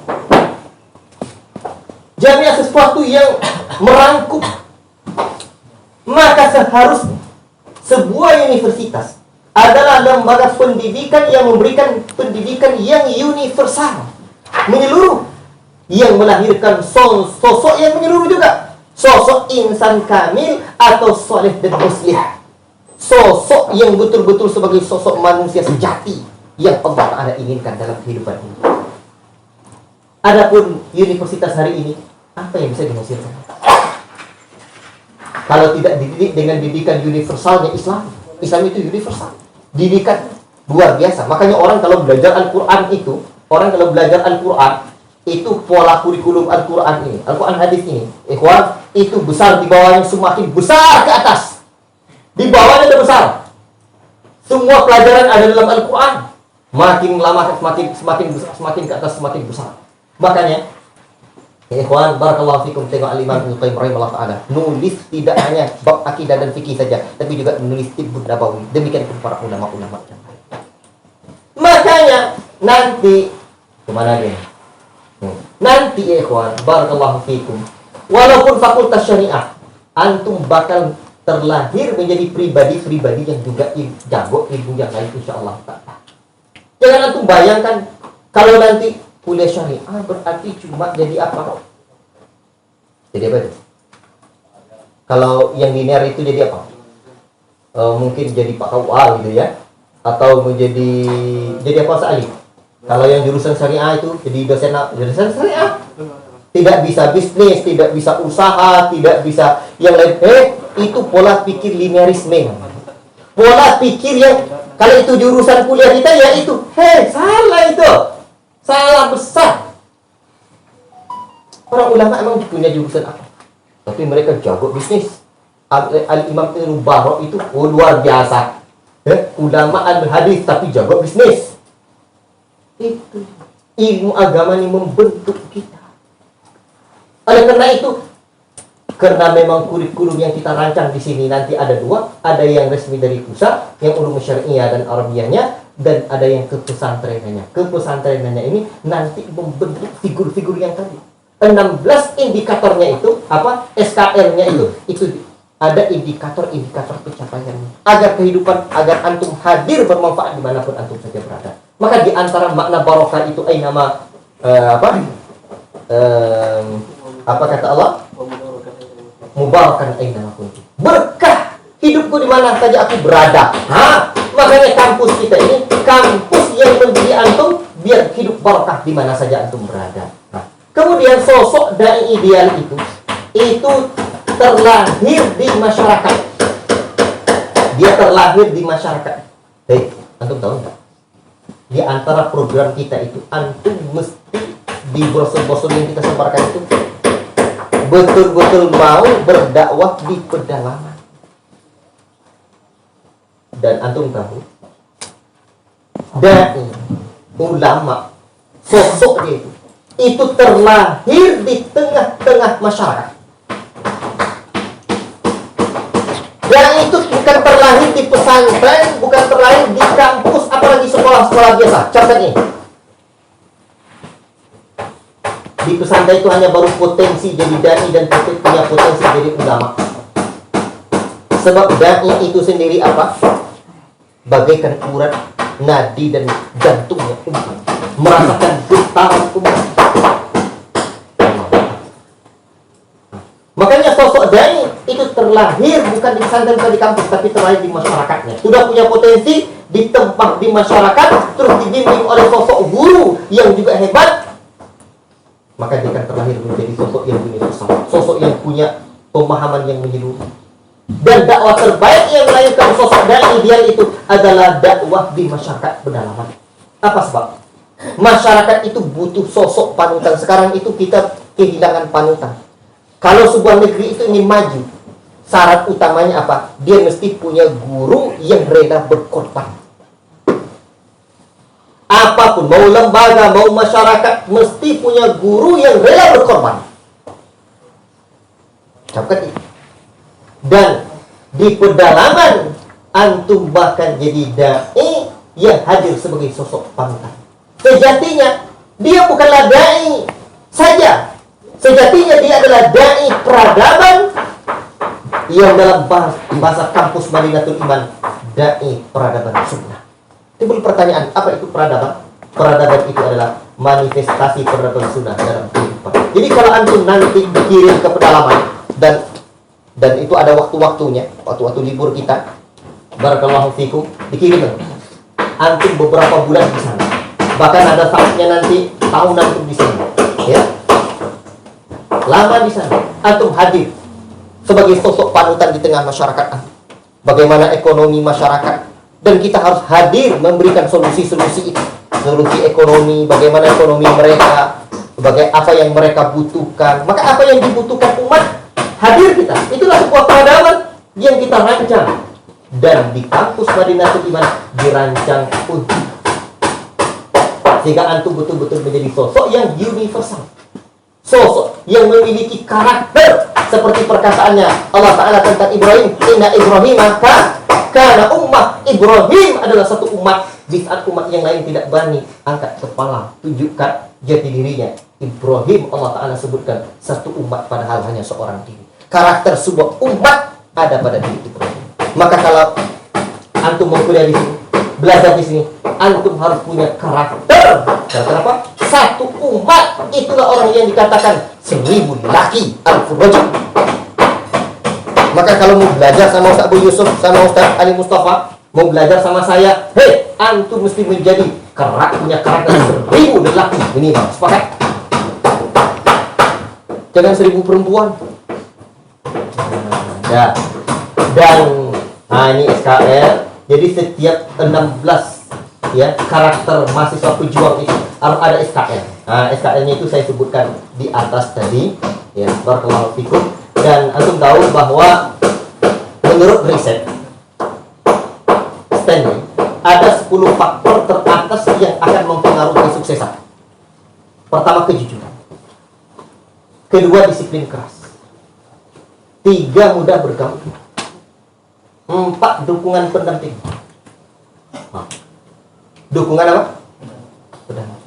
Jami sesuatu yang merangkup. Maka seharusnya sebuah universitas adalah lembaga pendidikan yang memberikan pendidikan yang universal, menyeluruh, yang melahirkan sosok yang menyeluruh juga. Sosok insan kamil atau soleh dan muslim. Sosok yang betul-betul sebagai sosok manusia sejati yang Allah Ta'ala inginkan dalam kehidupan ini. Adapun universitas hari ini, apa yang bisa dihasilkan? Kalau tidak dididik dengan didikan universalnya Islam. Islam itu universal. Didikan luar biasa. Makanya orang kalau belajar Al-Quran itu pola kurikulum Al-Quran ini, Al-Quran hadis ini, ikhwan, itu besar di bawahnya, semakin besar ke atas. Di bawahnya itu besar. Semua pelajaran ada dalam Al-Quran. Makin lama semakin besar, semakin ke atas semakin besar. Makanya, ikhwan, barakallahu fikum, tengok Al-Imam Ibnu Qayyim rahimahullah ta'ala, nulis tidak hanya bab akidah dan fikih saja, tapi juga menulis Tibbun Nabawi. Demikian pun para ulama-ulama yang lain. Makanya nanti kemana dia? Nanti ikhwan, barakallahu fikum, walaupun fakultas syariah, antum bakal terlahir menjadi pribadi-pribadi yang juga jago ilmu yang lain insyaallah ta'ala. Jangan antum bayangkan kalau nanti kuliah syariah berarti cuma jadi apa? Jadi apa itu? Kalau yang linear itu jadi apa? Mungkin jadi Pak KUA gitu ya, atau jadi apa sekali? Kalau yang jurusan syariah itu jadi dosen syariah. Tidak bisa bisnis, tidak bisa usaha, tidak bisa yang lain. Itu pola pikir linearisme. Pola pikir yang kalau itu jurusan kuliah kita ya itu. Salah itu. Salah besar. Para ulama emang punya jurusan apa? Tapi mereka jago bisnis. Al-Imam Ibnu Barok itu luar biasa. Ulama al-hadis tapi jago bisnis. Itu ilmu agama ini membentuk kita. Oleh karena itu, karena memang kurikulum yang kita rancang di sini nanti ada dua, ada yang resmi dari pusat, yang ulum syariah dan arabiyahnya, dan ada yang kepesantrenannya. Kepesantrenannya ini nanti membentuk figur-figur yang tadi. 16 indikatornya itu apa? SKR-nya itu ada indikator-indikator pencapaiannya. Agar kehidupan, agar antum hadir bermanfaat dimanapun antum saja berada. Maka di antara makna barokah itu apa kata Allah? Mubarakan aina kuntum. Berkah hidupku di mana saja aku berada. Makanya kampus kita ini kampus yang menjadi antum biar hidup barokah di mana saja antum berada. Kemudian sosok dai ideal itu terlahir di masyarakat. Dia terlahir di masyarakat. Antum tahu enggak? Di antara program kita itu antum mesti di brosur-brosur yang kita sebarkan itu betul-betul mau berdakwah di pedalaman. Dan antum tahu dai, ulama, sosok dia itu terlahir di tengah-tengah masyarakat. Dan itu bukan terlahir di pesantren, bukan terlahir di kampus, apalagi sekolah-sekolah biasa. Catat ini. Di pesantren itu hanya baru potensi jadi dai dan punya potensi jadi ulama. Sebab dai itu sendiri apa? Bagaikan urat nadi dan jantungnya umat. Merasakan getaran umat. Makanya sosok dai itu terlahir bukan di pesantren atau di kampus, tapi terlahir di masyarakatnya. Sudah punya potensi di tempat di masyarakat, terus dibimbing oleh sosok guru yang juga hebat. Maka dia akan terlahir menjadi sosok yang universal, sosok yang punya pemahaman yang menyeluruh. Dan dakwah terbaik yang melahirkan sosok dai ideal itu adalah dakwah di masyarakat pedalaman. Apa sebab? Masyarakat itu butuh sosok panutan. Sekarang itu kita kehilangan panutan. Kalau sebuah negeri itu ingin maju, syarat utamanya apa? Dia mesti punya guru yang rela berkorban. Apapun, mau lembaga, mau masyarakat, mesti punya guru yang rela berkorban. Camkan itu. Dan di pedalaman, antum bahkan jadi dai yang hadir sebagai sosok panutan. Sejatinya, dia bukanlah dai saja. Sejatinya dia adalah dai peradaban yang dalam bahasa kampus Madinatul Iman, dai peradaban sunnah. Timbul pertanyaan, apa itu peradaban? Peradaban itu adalah manifestasi peradaban sunnah dalam kehidupan. Jadi kalau antum nanti dikirim ke pedalaman, dan itu ada waktu-waktunya, waktu-waktu libur kita. Barakallahu fikum, dikirim antum beberapa bulan di sana. Bahkan ada saatnya nanti tahunan antum di sana. Ya. Lama di sana. Antum hadir sebagai sosok panutan di tengah masyarakat antum. Bagaimana ekonomi masyarakat, dan kita harus hadir memberikan solusi-solusi itu. Solusi ekonomi, bagaimana ekonomi mereka, apa yang mereka butuhkan. Maka apa yang dibutuhkan umat, hadir kita. Itulah sebuah peradaban yang kita rancang. Dan di kampus Madinatul Iman dirancang untuk sehingga antum betul-betul menjadi sosok yang universal, sosok yang memiliki karakter seperti perkataannya Allah Ta'ala tentang Ibrahim, inna Ibrahim karena ummah. Ibrahim adalah satu umat. Di saat umat yang lain tidak berani angkat kepala, tunjukkan jati dirinya, Ibrahim Allah Ta'ala sebutkan satu umat padahal hanya seorang diri. Karakter sebuah umat ada pada diri Ibrahim. Maka kalau antum mau kuliah di sini, belajar di sini, antum harus punya karakter. Karakter apa? Satu umat. Itulah orang yang dikatakan 1000 laki al-furajul. Maka kalau mau belajar sama Ustaz Abu Yusuf, sama Ustaz Ali Mustafa, mau belajar sama saya, hei, antum mesti menjadi punya karakter 1000 lelaki. Ini bang, sepakat? Jangan 1000 perempuan. Ya. Dan ini SKL. Jadi setiap 16 ya karakter mahasiswa pejuang itu harus ada SKL. Nah, SKL-nya itu saya sebutkan di atas tadi. Ya, barakallahu fikum. Dan antum tahu bahwa menurut riset Stanley ada 10 faktor teratas yang akan mempengaruhi kesuksesan. Pertama, kejujuran. Kedua, disiplin keras. 3, mudah bergaul. 4, dukungan pendamping. Dukungan apa? Pendamping.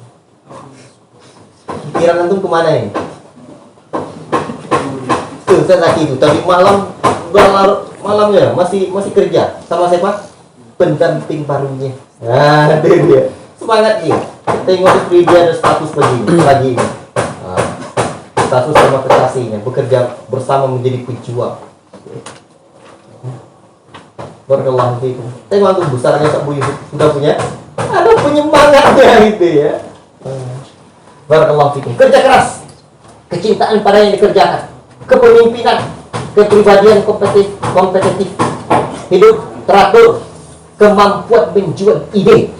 Pikiran antum kemana ini? Tuh, saya lagi itu tadi malam, malamnya masih kerja sama siapa? Pendamping barunya. Nah, dia semangat dia. Tengok istri dia ada status pagi ini. Status sama kekasihnya, bekerja bersama menjadi pejuang. Barakallahu fikum. Tengok antum besarnya Abu Yusuf sudah punya, ada penyemangatnya itu ya. Barakallahu fikum. Kerja keras, kecintaan pada yang dikerjakan, kepemimpinan, kepribadian kompetitif, hidup teratur, kemampuan menjual ide.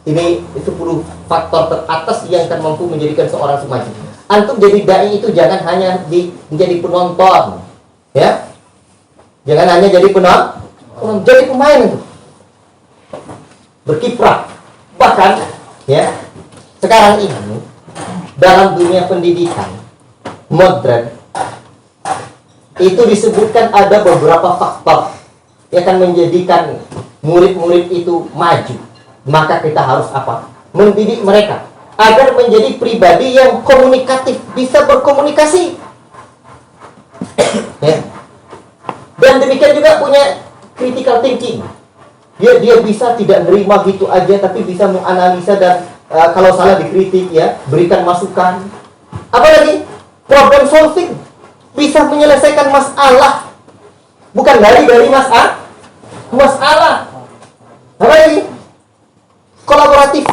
Ini 10 faktor teratas yang akan mampu menjadikan seorang semaju. Antum jadi dai itu jangan hanya menjadi penonton, ya. Jangan hanya jadi penonton, jadi pemain itu. Berkiprah. Bahkan ya, sekarang ini dalam dunia pendidikan modern itu disebutkan ada beberapa faktor yang akan menjadikan murid-murid itu maju. Maka kita harus apa? Mendidik mereka agar menjadi pribadi yang komunikatif, bisa berkomunikasi. Ya. Dan demikian juga punya critical thinking. Dia bisa tidak nerima gitu aja, tapi bisa menganalisa dan kalau salah dikritik ya, berikan masukan. Apalagi problem solving, bisa menyelesaikan masalah, bukan dari masalah. Apalagi kolaboratif,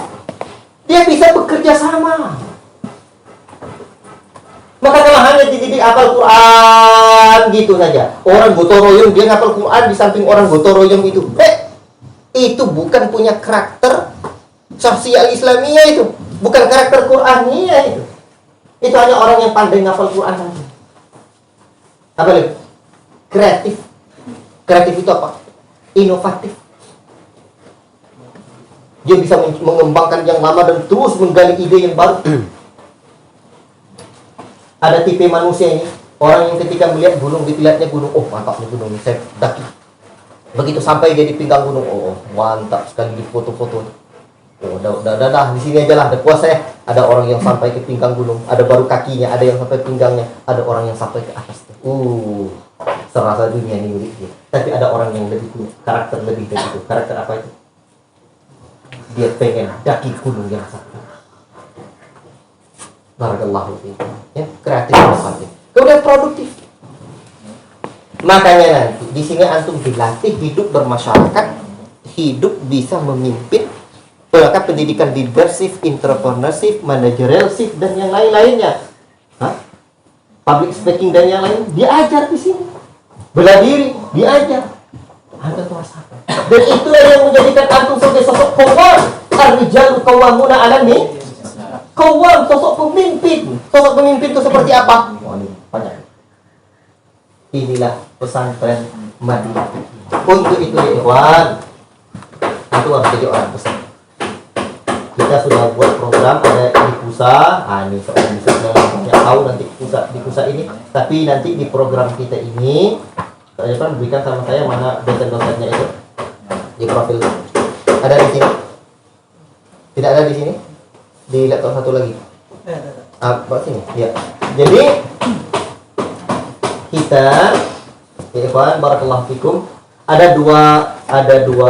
dia bisa bekerja sama. Maka kalau hanya dididik hafal Quran gitu saja, orang gotong royong, dia hafal Quran di samping orang gotong royong itu bukan punya karakter sosial Islamiyah, itu bukan karakter Qur'aniyah itu. Itu hanya orang yang pandai hafal Quran saja. Apa lagi? Kreatif. Kreatif itu apa? Inovatif. Dia bisa mengembangkan yang lama dan terus menggali ide yang baru. Ada tipe manusia ini, orang yang ketika melihat gunung, dilihatnya gunung, oh mantap nih gunung ini, saya daki. Begitu sampai dia di pinggang gunung, oh mantap sekali, di foto-foto. Oh, dah, di sini aja lah, ada puas saya. Ada orang yang sampai ke pinggang gunung, ada baru kakinya, ada yang sampai pinggangnya, ada orang yang sampai ke atas. Serasa dunia ini milik dia. Tapi ada orang yang lebih punya karakter lebih dari itu. Karakter apa itu? Dia pengen daki gunung yang satu. Barakallahu fiikum. Ya, kreatif inovatif. Kemudian produktif. Makanya nanti di sini antum dilatih hidup bermasyarakat, hidup bisa memimpin, melakukan pendidikan leadership, entrepreneurship, managerialship dan yang lain-lainnya. Public speaking dan yang lain diajar di sini. Bela diri diajar. Anda tuh apa? Dan itulah yang menjadikan antum sebagai sosok qawwam. Ar-rijalu qawwamuna 'alan nisa. Qawwam, sosok pemimpin. Sosok pemimpin itu seperti apa? Wah, ini banyak. Inilah pesantren Madinah. Untuk itu ya ikhwan, itu harus jadi orang besar. Kita sudah buat program ada di PUSA. Ini seorang bisa banyak tahu nanti di PUSA ini. Tapi nanti di program kita ini, saya kan berikan sama saya mana dosen-dosennya itu di profil. Ada di sini? Tidak ada di sini? Di laptop satu lagi. Apa sini? Ya. Jadi kita, ya ikhwan, barakallahu fikum, ada dua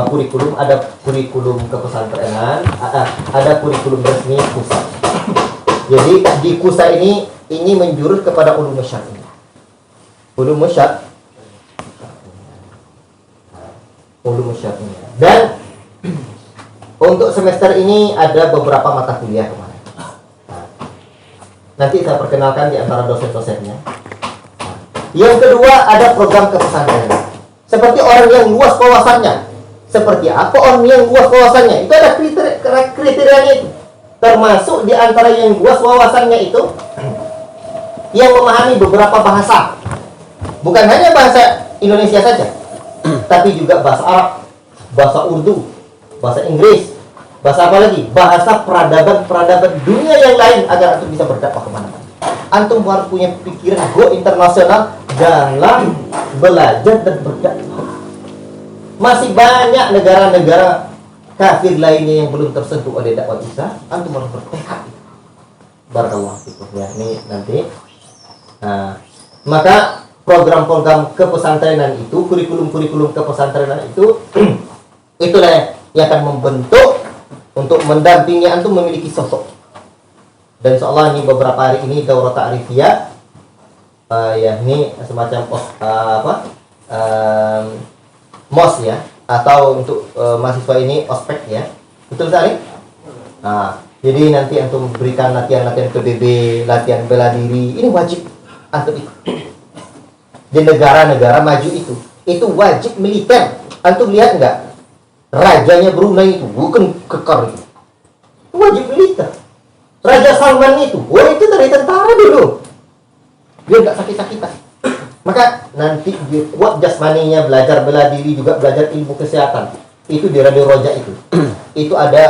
kurikulum, ada kurikulum kepesantrenan, ada kurikulum resmi PUSA. Jadi di PUSA ini menjurus kepada ulum syar'i. Ulum syar'i. Dan untuk semester ini ada beberapa mata kuliah kemarin. Nanti saya perkenalkan di antara dosen-dosennya. Yang kedua ada program kepesantrenan. Seperti orang yang luas wawasannya. Seperti apa orang yang luas wawasannya? Itu ada kriterianya itu. Termasuk di antara yang luas wawasannya itu yang memahami beberapa bahasa. Bukan hanya bahasa Indonesia saja, tapi juga bahasa Arab, bahasa Urdu, bahasa Inggris, bahasa apa lagi? Bahasa peradaban dunia yang lain agar antum bisa berdakwah kemana-mana. Antum harus punya pikiran go internasional dalam belajar dan berdakwah. Masih banyak negara-negara kafir lainnya yang belum tersentuh oleh dakwah Islam. Antum harus bertekad. Barakallahu fikum. Ya, ini nanti. Nah, maka program-program kepesantrenan itu, kurikulum-kurikulum kepesantrenan itu, itulah yang akan membentuk untuk mendampingi antum memiliki sosok. Dan insyaallah ini beberapa hari ini daurah ta'rifiyah, ya ini semacam MOS ya, atau untuk mahasiswa ini ospek ya, betul sekali. Nah, jadi nanti antum berikan latihan-latihan PBB, latihan bela diri, ini wajib antum ikut. Di negara-negara maju itu wajib militer. Antum lihat enggak? Rajanya Brunei itu bukan kekar itu, wajib militer. Raja Salman itu, itu dari tentara dulu. Dia enggak sakit-sakitan. Maka nanti dia kuat jasmaninya, belajar bela diri, juga belajar ilmu kesehatan. Itu di Radio Roja itu. Itu ada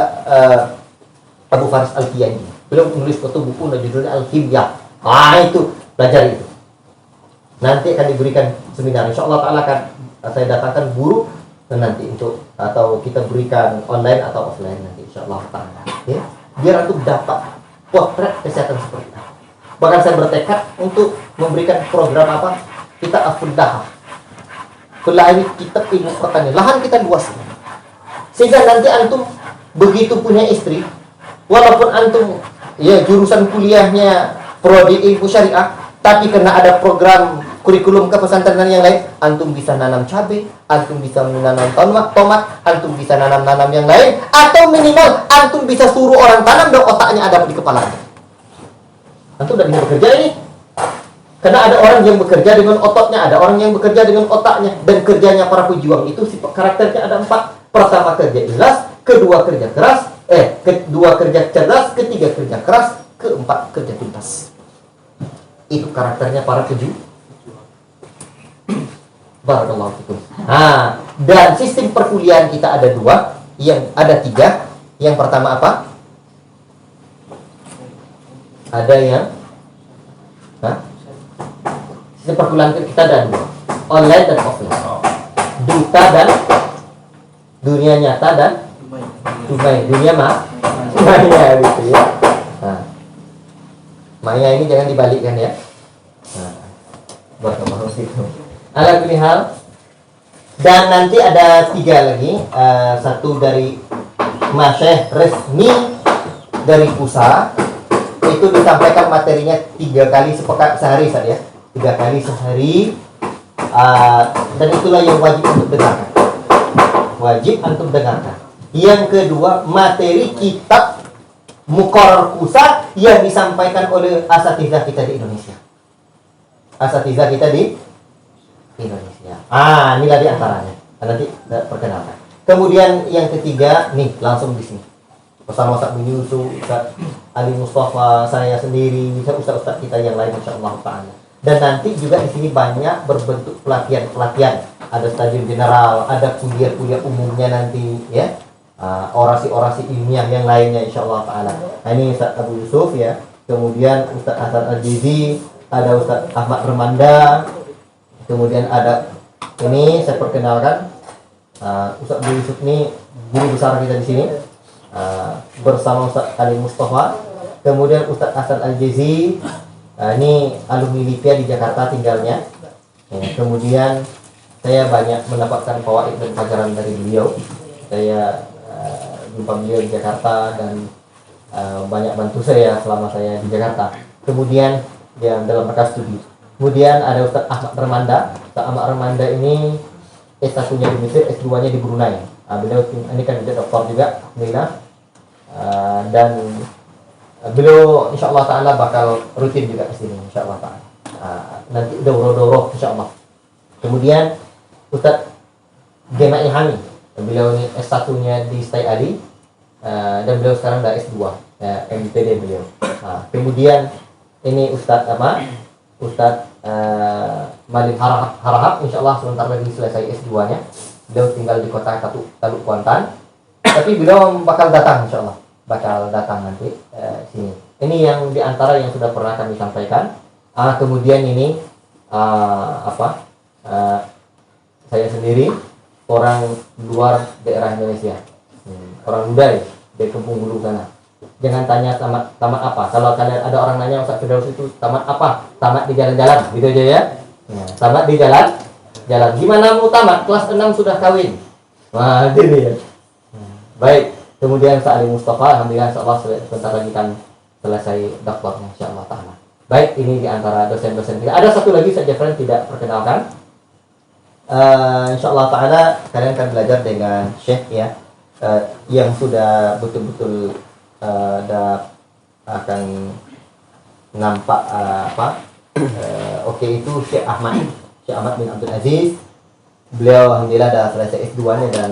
Abu Faris Al-Kiyani. Beliau menulis satu buku judulnya Al-Kimya. Itu belajar itu. Nanti akan diberikan seminar. Insyaallah ta'ala akan saya datangkan guru nanti untuk, atau kita berikan online atau offline nanti insyaallah ta'ala. Ya. Biar antum dapat potret kesehatan seperti apa. Bahkan saya bertekad untuk memberikan program apa? Kita afuddah. Kuliah ini kita ilmu pertanian. Lahan kita luas. Sehingga nanti antum begitu punya istri, walaupun antum ya jurusan kuliahnya prodi ilmu syariah, tapi karena ada program kurikulum kepesantrenan yang lain, antum bisa nanam cabai, antum bisa menanam tomat, antum bisa nanam yang lain, atau minimal antum bisa suruh orang tanam dan otaknya ada di kepala. Antum udah bisa bekerja ini. Karena ada orang yang bekerja dengan ototnya, ada orang yang bekerja dengan otaknya, dan kerjanya para pejuang itu karakternya ada 4. Pertama kerja ikhlas, kedua kerja keras, kedua kerja cerdas, ketiga kerja keras, keempat kerja tuntas. Itu karakternya para pejuang. Barakallahu fikum. Dan sistem perkuliahan kita ada 2, yang ada 3. Yang pertama apa? Ada yang sistem perkuliahan kita ada 2, online dan offline. Duta dan dunia nyata dan dunia maya gitu ya. Maya ini jangan dibalikkan ya. Barakallahu fikum. Ala kulli hal. Dan nanti ada 3 lagi, 1 dari masyayikh resmi dari PUSA, itu disampaikan materinya 3 kali sehari Ustaz ya. 3 kali sehari. Dan itulah yang wajib untuk dengarkan. Wajib antum dengarkan. Yang kedua, materi kitab Muqarrar Kusa yang disampaikan oleh asatizah kita di Indonesia. Asatizah kita di Indonesia. Inilah di antaranya. Nanti perkenalkan. Kemudian yang ketiga, nih langsung di sini. Bersama Ustaz bin Yusuf, Ustaz Ali Mustafa, saya sendiri, ustaz-ustaz kita yang lain insyaallah ta'ala. Dan nanti juga di sini banyak berbentuk pelatihan-pelatihan. Ada stadium general, ada kuliah-kuliah umumnya nanti ya. Orasi-orasi ilmiah yang lainnya insyaallah ta'ala. Nah, ini Ustaz Abu Yusuf ya. Kemudian Ustaz Hasan Al-Jizi, ada Ustaz Ahmad Remanda. Kemudian ada ini saya perkenalkan Ustaz Abu Yusuf ini guru besar kita di sini. Bersama Ustaz Ali Mustafa. Kemudian Ustaz Hasan Al-Jizi, ini alumni Lipia di Jakarta tinggalnya. Kemudian saya banyak mendapatkan fawaid dan pelajaran dari beliau. Saya jumpa beliau di Jakarta dan banyak bantu saya selama saya di Jakarta. Kemudian ya dalam rangka studi. Kemudian ada Ustaz Ahmad Remanda. Ustaz Ahmad Remanda ini S1-nya di Mesir, S2-nya di Brunei. Beliau ini kan doktor juga, alhamdulillah. Dan beliau insyaallah ta'ala bakal rutin juga ke sini insyaallah ta'ala. Nanti daurah-daurah insyaallah. Kemudian Ustaz Gema Ilhami, beliau ini S1-nya di Stai Ali, dan beliau sekarang udah S2, MPD beliau. Kemudian ini Ustaz Ustaz Malik Harahap insyaallah sebentar lagi selesai S2-nya. Beliau tinggal di kota Taluk Kuantan, tapi beliau bakal datang insyaallah, bakal datang nanti sini. Ini yang diantara yang sudah pernah kami sampaikan. Kemudian ini saya sendiri orang luar daerah Indonesia, orang Budai dari Kampung Hulu sana. Jangan tanya tamat apa. Kalau kalian ada orang nanya Ustaz Firdaus itu tamat apa? Tamat di jalan-jalan, gitu aja ya. Tamat di jalan. Gimana mau tamat? Kelas 6 sudah kawin. Wah, ini ya. Baik. Kemudian Ustaz Ali Mustafa, alhamdulillah insyaallah sebentar lagi kan selesai doktornya insyaallah ta'ala. Baik, ini di antara dosen-dosen kita. Ada satu lagi saja friend tidak perkenalkan. Insyaallah ta'ala kalian akan belajar dengan Syekh ya, yang sudah betul-betul akan nampak oke, itu Syekh Ahmad bin Abdul Aziz. Beliau alhamdulillah dah selesai S2-nya dan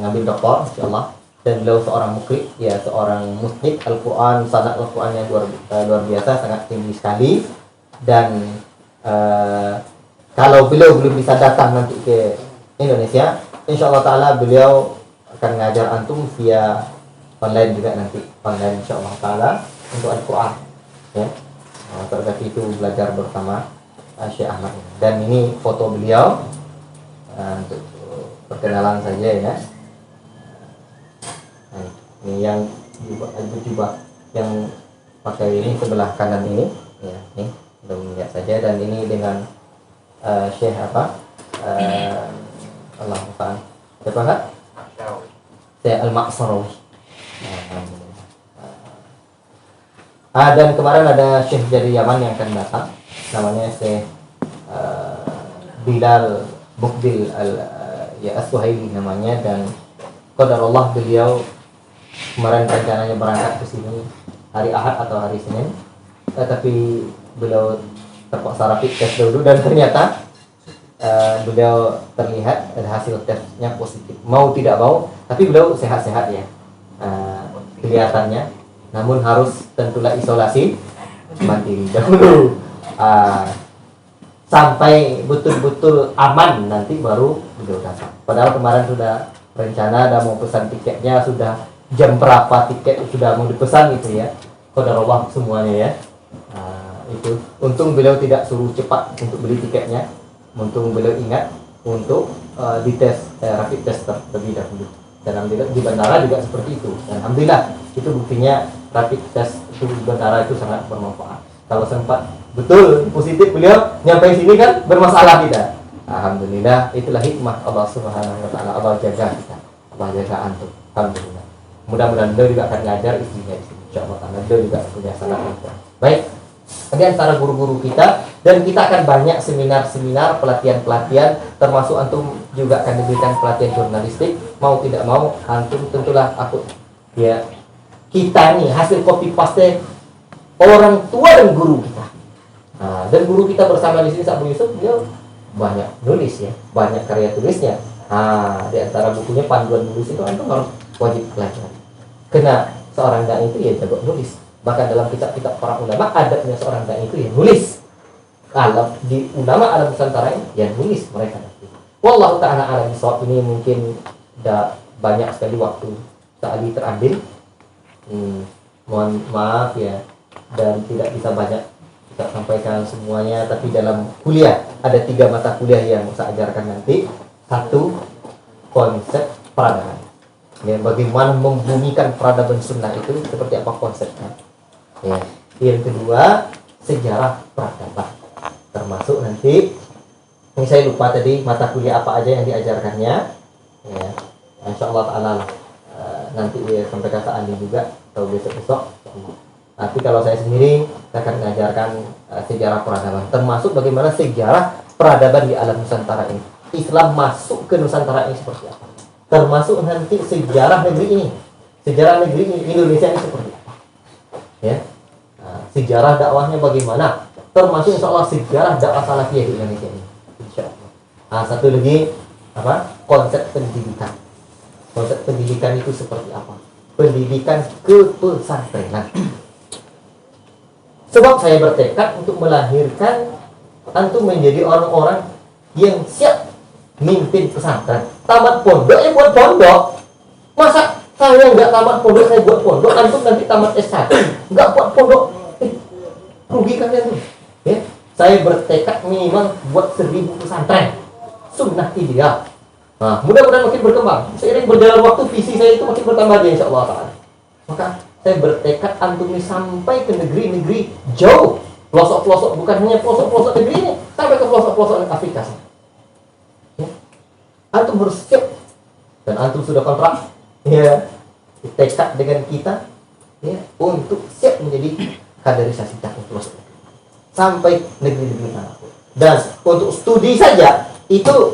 ngambil doktor insyaallah. Dan beliau seorang mukri, ya seorang musnid Al-Quran, sanad Al-Qurannya luar biasa, sangat tinggi sekali. Dan kalau beliau belum bisa datang nanti ke Indonesia, insyaallah ta'ala beliau akan ngajar antum via online juga nanti, online insyaallah ta'ala untuk Al-Quran ya. Terkait itu belajar bersama Syekh Ahmad. Dan ini foto beliau untuk perkenalan saja ya. Ini yang jubah yang pakai ini sebelah kanan ini ya, ini belum lihat saja. Dan ini dengan Syekh Allah Ta'ala siapa Kak? Syekh Al-Ma'sarawi. Dan kemarin ada Syekh dari Yaman yang akan datang, namanya Syekh Bilal Bukdil As-Suhaili namanya. Dan qadarullah beliau kemarin rencananya berangkat ke sini hari Ahad atau hari Senin, tapi beliau terpaksa rapid test dulu dan ternyata beliau terlihat ada hasil tesnya positif. Mau tidak mau, tapi beliau sehat-sehat ya kelihatannya. Namun harus tentulah isolasi mandiri dahulu sampai betul-betul aman, nanti baru beliau datang. Padahal kemarin sudah rencana dan mau pesan tiketnya, sudah jam berapa tiket sudah mau dipesan gitu ya. Qadarullah semuanya ya. Itu untung beliau tidak suruh cepat untuk beli tiketnya. Untung beliau ingat untuk dites rapid test terlebih dahulu. Dan alhamdulillah di bandara juga seperti itu. Dan alhamdulillah itu buktinya rapid test itu di bandara itu sangat bermanfaat. Kalau sempat betul positif beliau nyampe sini kan bermasalah tidak. Alhamdulillah itulah hikmah Allah Subhanahu wa taala. Allah jaga kita. Allah jaga antum. Alhamdulillah. Mudah-mudahan beliau juga akan ngajar istrinya di sini. Insyaallah karena beliau juga punya sanad yang kuat. Baik. Di antara guru-guru kita, dan kita akan banyak seminar-seminar, pelatihan-pelatihan, termasuk antum juga akan diberikan pelatihan jurnalistik. Mau tidak mau, antum tentulah aku ya, kita nih hasil copy paste orang tua dan guru kita. Nah, dan guru kita bersama di sini Abu Yusuf, dia banyak nulis ya, banyak karya tulisnya. Nah, di antara bukunya panduan nulis itu antum harus wajib pelajari. Karena seorang dai itu ya jago nulis. Bahkan dalam kitab-kitab para ulama, adabnya seorang dai itu ya nulis. Kalau di ulama alam Nusantara ini ya nulis mereka nanti. Wallahu ta'ala a'lam bishawab. Ini mungkin udah banyak sekali waktu tadi terambil. Mohon maaf ya, dan tidak bisa banyak kita sampaikan semuanya. Tapi dalam kuliah ada 3 mata kuliah yang saya ajarkan nanti. 1, konsep peradaban. Ya, bagaimana membumikan peradaban sunnah itu seperti apa konsepnya. Ya. Yang kedua, sejarah peradaban. Termasuk nanti, ini saya lupa tadi mata kuliah apa aja yang diajarkannya. Ya, insyaallah ta'ala nanti ya, sampaikan ke Andi juga atau besok-besok. Tapi kalau saya sendiri, saya akan mengajarkan sejarah peradaban. Termasuk bagaimana sejarah peradaban di alam Nusantara ini. Islam masuk ke Nusantara ini seperti apa. Termasuk nanti sejarah negeri ini. Sejarah negeri Indonesia ini seperti apa. Ya. Nah, sejarah dakwahnya bagaimana, termasuk insyaallah sejarah dakwah salafiyah di Indonesia ini insyaallah. Nah, satu lagi apa? Konsep pendidikan. Konsep pendidikan itu seperti apa? Pendidikan kepesantrenan. Sebab saya bertekad untuk melahirkan antum menjadi orang-orang yang siap mimpin pesantren. Tamat pondok ya buat pondok. Masa saya nggak tamat pondok, saya buat pondok, antum nanti tamat S1 nggak buat pondok, rugi kalian tuh. Ya, saya bertekad minimal buat 1000 pesantren, sunnah ideal. Nah, mudah-mudahan makin berkembang. Seiring berjalan waktu, visi saya itu makin bertambah dia insyaallah ta'ala. Maka saya bertekad antum ini sampai ke negeri-negeri jauh, pelosok-pelosok, bukan hanya pelosok-pelosok negeri ini, sampai ke pelosok-pelosok Afrika. Ya. Antum harus siap, dan antum sudah kontrak ya, tekad dengan kita ya, untuk siap menjadi kaderisasi dakwah pelosok sampai negeri-negeri manapun. Dan untuk studi saja itu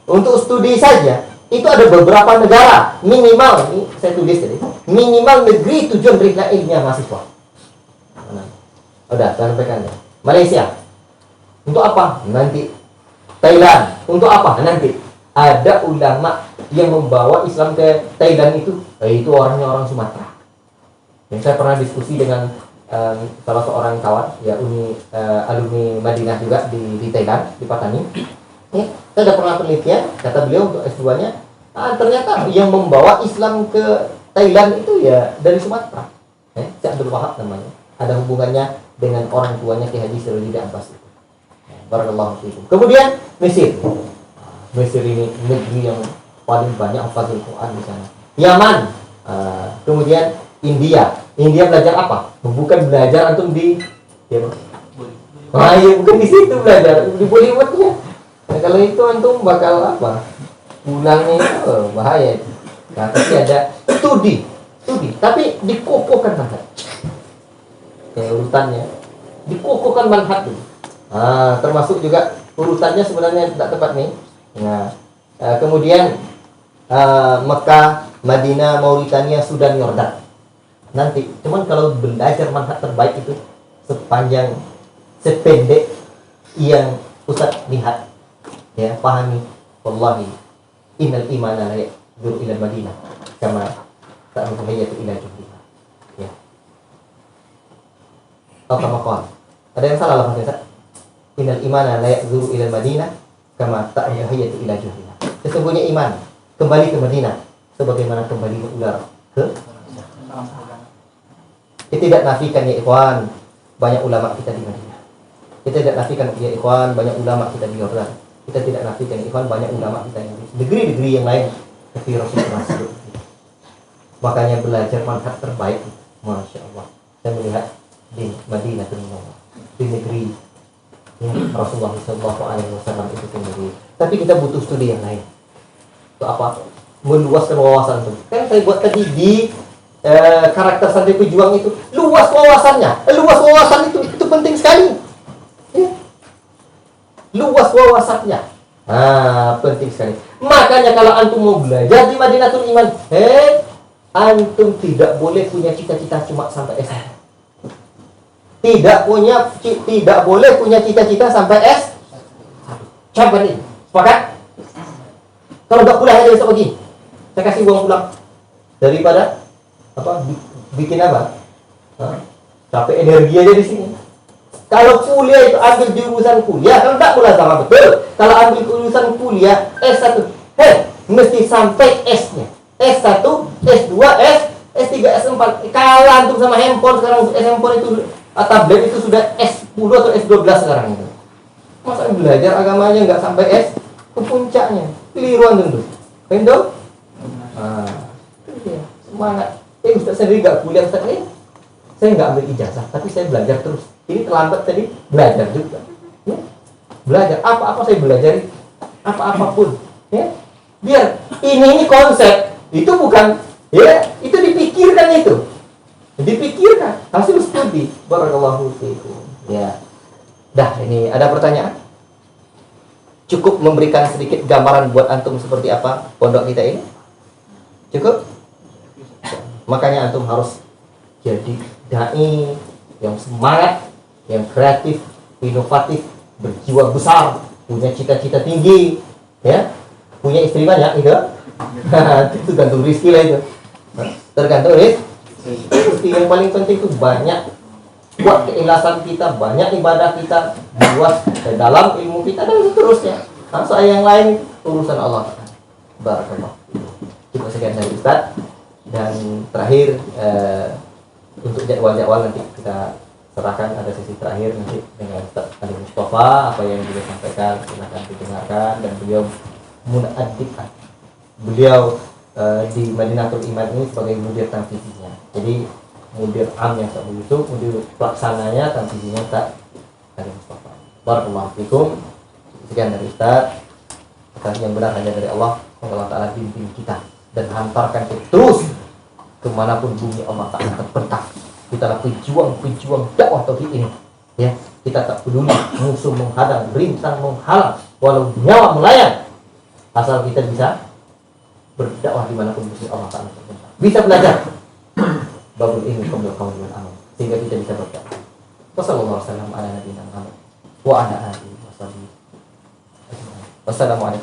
untuk studi saja itu ada beberapa negara minimal, ini saya tulis tadi, minimal negeri tujuan berikan ilmiah mahasiswa. Udah, saya sampaikan ya. Malaysia. Untuk apa? Nanti. Thailand. Untuk apa? Nanti. Ada ulama yang membawa Islam ke Thailand itu orangnya orang Sumatera. Yang saya pernah diskusi dengan salah seorang kawan ya, alumni Madinah juga di Thailand, di Patani. Ya, saya ada pernah penelitian, kata beliau untuk S2-nya, ternyata yang membawa Islam ke Thailand itu ya dari Sumatera. Si Abdul Wahab namanya. Ada hubungannya dengan orang tuanya Ki Haji Sirojudi Abbas itu. Barakallahu fiikum. Kemudian Mesir. Mesir ini negeri yang paling banyak hafazul Quran di sana. Yaman. Kemudian India. India belajar apa? Bukan belajar antum di ya, bukan di situ belajar, di Bollywoodnya. Nah, kalau itu antum bakal apa? Pulangnya itu bahaya. Nah, tapi ada studi, tapi dikukuhkan manhaj. Kayak urutannya, dikukuhkan manhaj dulu. Nah, termasuk juga urutannya sebenarnya tidak tepat nih. Nah, kemudian Mekah, Madinah, Mauritania, Sudan, Yordan. Nanti, cuman kalau belajar manhaj terbaik itu sependek yang Ustaz lihat. Ya, pahami. Wallahi innal imana la yaduru ila Madinah kama ta'muhayyatu ila juhriha. Ya. Atau kama qala. Ada yang salah lafaznya, Ustaz? Innal imana la yaduru ila Madinah kama ta'muhayyatu ila juhriha. Sesungguhnya iman kembali ke Madinah sebagaimana kembali ular ke. Kita tidak nafikan ya ikhwan, banyak ulama kita di Madinah. Kita tidak nafikan ya ikhwan, banyak ulama kita di Yordan. Kita tidak nafikan ikhwan, banyak ulama kita di negeri-negeri yang lain. Tapi Rasulullah SAW. Makanya belajar manhaj terbaik, Masya Allah. Saya melihat di Madinah di negeri Rasulullah SAW itu sendiri. Tapi kita butuh studi yang lain. Itu apa? meluaskan wawasan itu. Kan saya buat tadi di karakter Santri Pejuang itu, luas wawasannya. Luas wawasan itu penting sekali. Ya. Luas wawasannya. Penting sekali. Makanya kalau antum mau belajar di Madinatul Iman, antum tidak boleh punya cita-cita cuma sampai S1. Tidak boleh punya cita-cita sampai S1. Coba nih, sepakat? Kalau nggak pulang aja besok pagi, saya kasih uang pulang. Daripada bikin apa? Capek energi aja di sini. Kalau kuliah itu ambil jurusan kuliah, kalau enggak mulai sama betul. Kalau ambil jurusan kuliah S1, mesti sampai S-nya. S1, S2, S3, S4. Kalau antum sama handphone sekarang, handphone itu tablet itu sudah S10 atau S12 sekarang itu. Masa belajar agamanya enggak sampai S ke puncaknya? Keliruan tentu. Paham? Semangat. Ustaz sendiri enggak kuliah, Ustaz saya enggak ambil ijazah, tapi saya belajar terus. Ini terlambat tadi, belajar juga. Ya. Belajar, apa-apa saya belajar, apa-apapun. Ya. Biar ini konsep, itu bukan, ya, itu dipikirkan itu. Dipikirkan, hasil studi. Barakallahu fiikum. Ya. Dah, ini ada pertanyaan? Cukup memberikan sedikit gambaran buat antum seperti apa pondok kita ini? Cukup? Makanya antum harus jadi dai yang semangat, yang kreatif, inovatif, berjiwa besar, punya cita-cita tinggi, ya, punya istri banyak itu, itu gantung rezeki lah itu, tergantung rezeki. Yang paling penting itu banyak, buat keikhlasan kita, banyak ibadah kita, luas dalam ilmu kita dan seterusnya. Soal yang lain urusan Allah. Barakallah. Cukup sekian dari Ustaz. Dan terakhir untuk jadwal-jadwal nanti kita serahkan, ada sesi terakhir nanti dengan Ustaz Ali Mustafa, apa yang beliau sampaikan silakan didengarkan. Dan beliau munaddiqan, beliau di Madinatul Iman ini sebagai mudir tanfizinya. Jadi mudir am yang tak begitu, mudir pelaksananya tanfizinya tak Ali Mustafa. Barakallahu fikum. Sekian dari Ustaz. Yang benar hanya dari Allah. Semoga Allah Ta'ala bimbing kita dan hantarkan kita terus kemanapun bumi Allah Ta'ala terbentak. Kita adalah pejuang dakwah tauhid ini. Ya, kita tak peduli musuh menghadang, rintang menghalang, walau nyawa melayang, asal kita bisa berdakwah dimanapun musuh Allah Ta'ala terbentak. Bisa belajar babul ilmi qabla qawli wal amal, sehingga kita bisa berdakwah. Wassalamualaikum warahmatullahi wabarakatuh. Wassalamualaikum.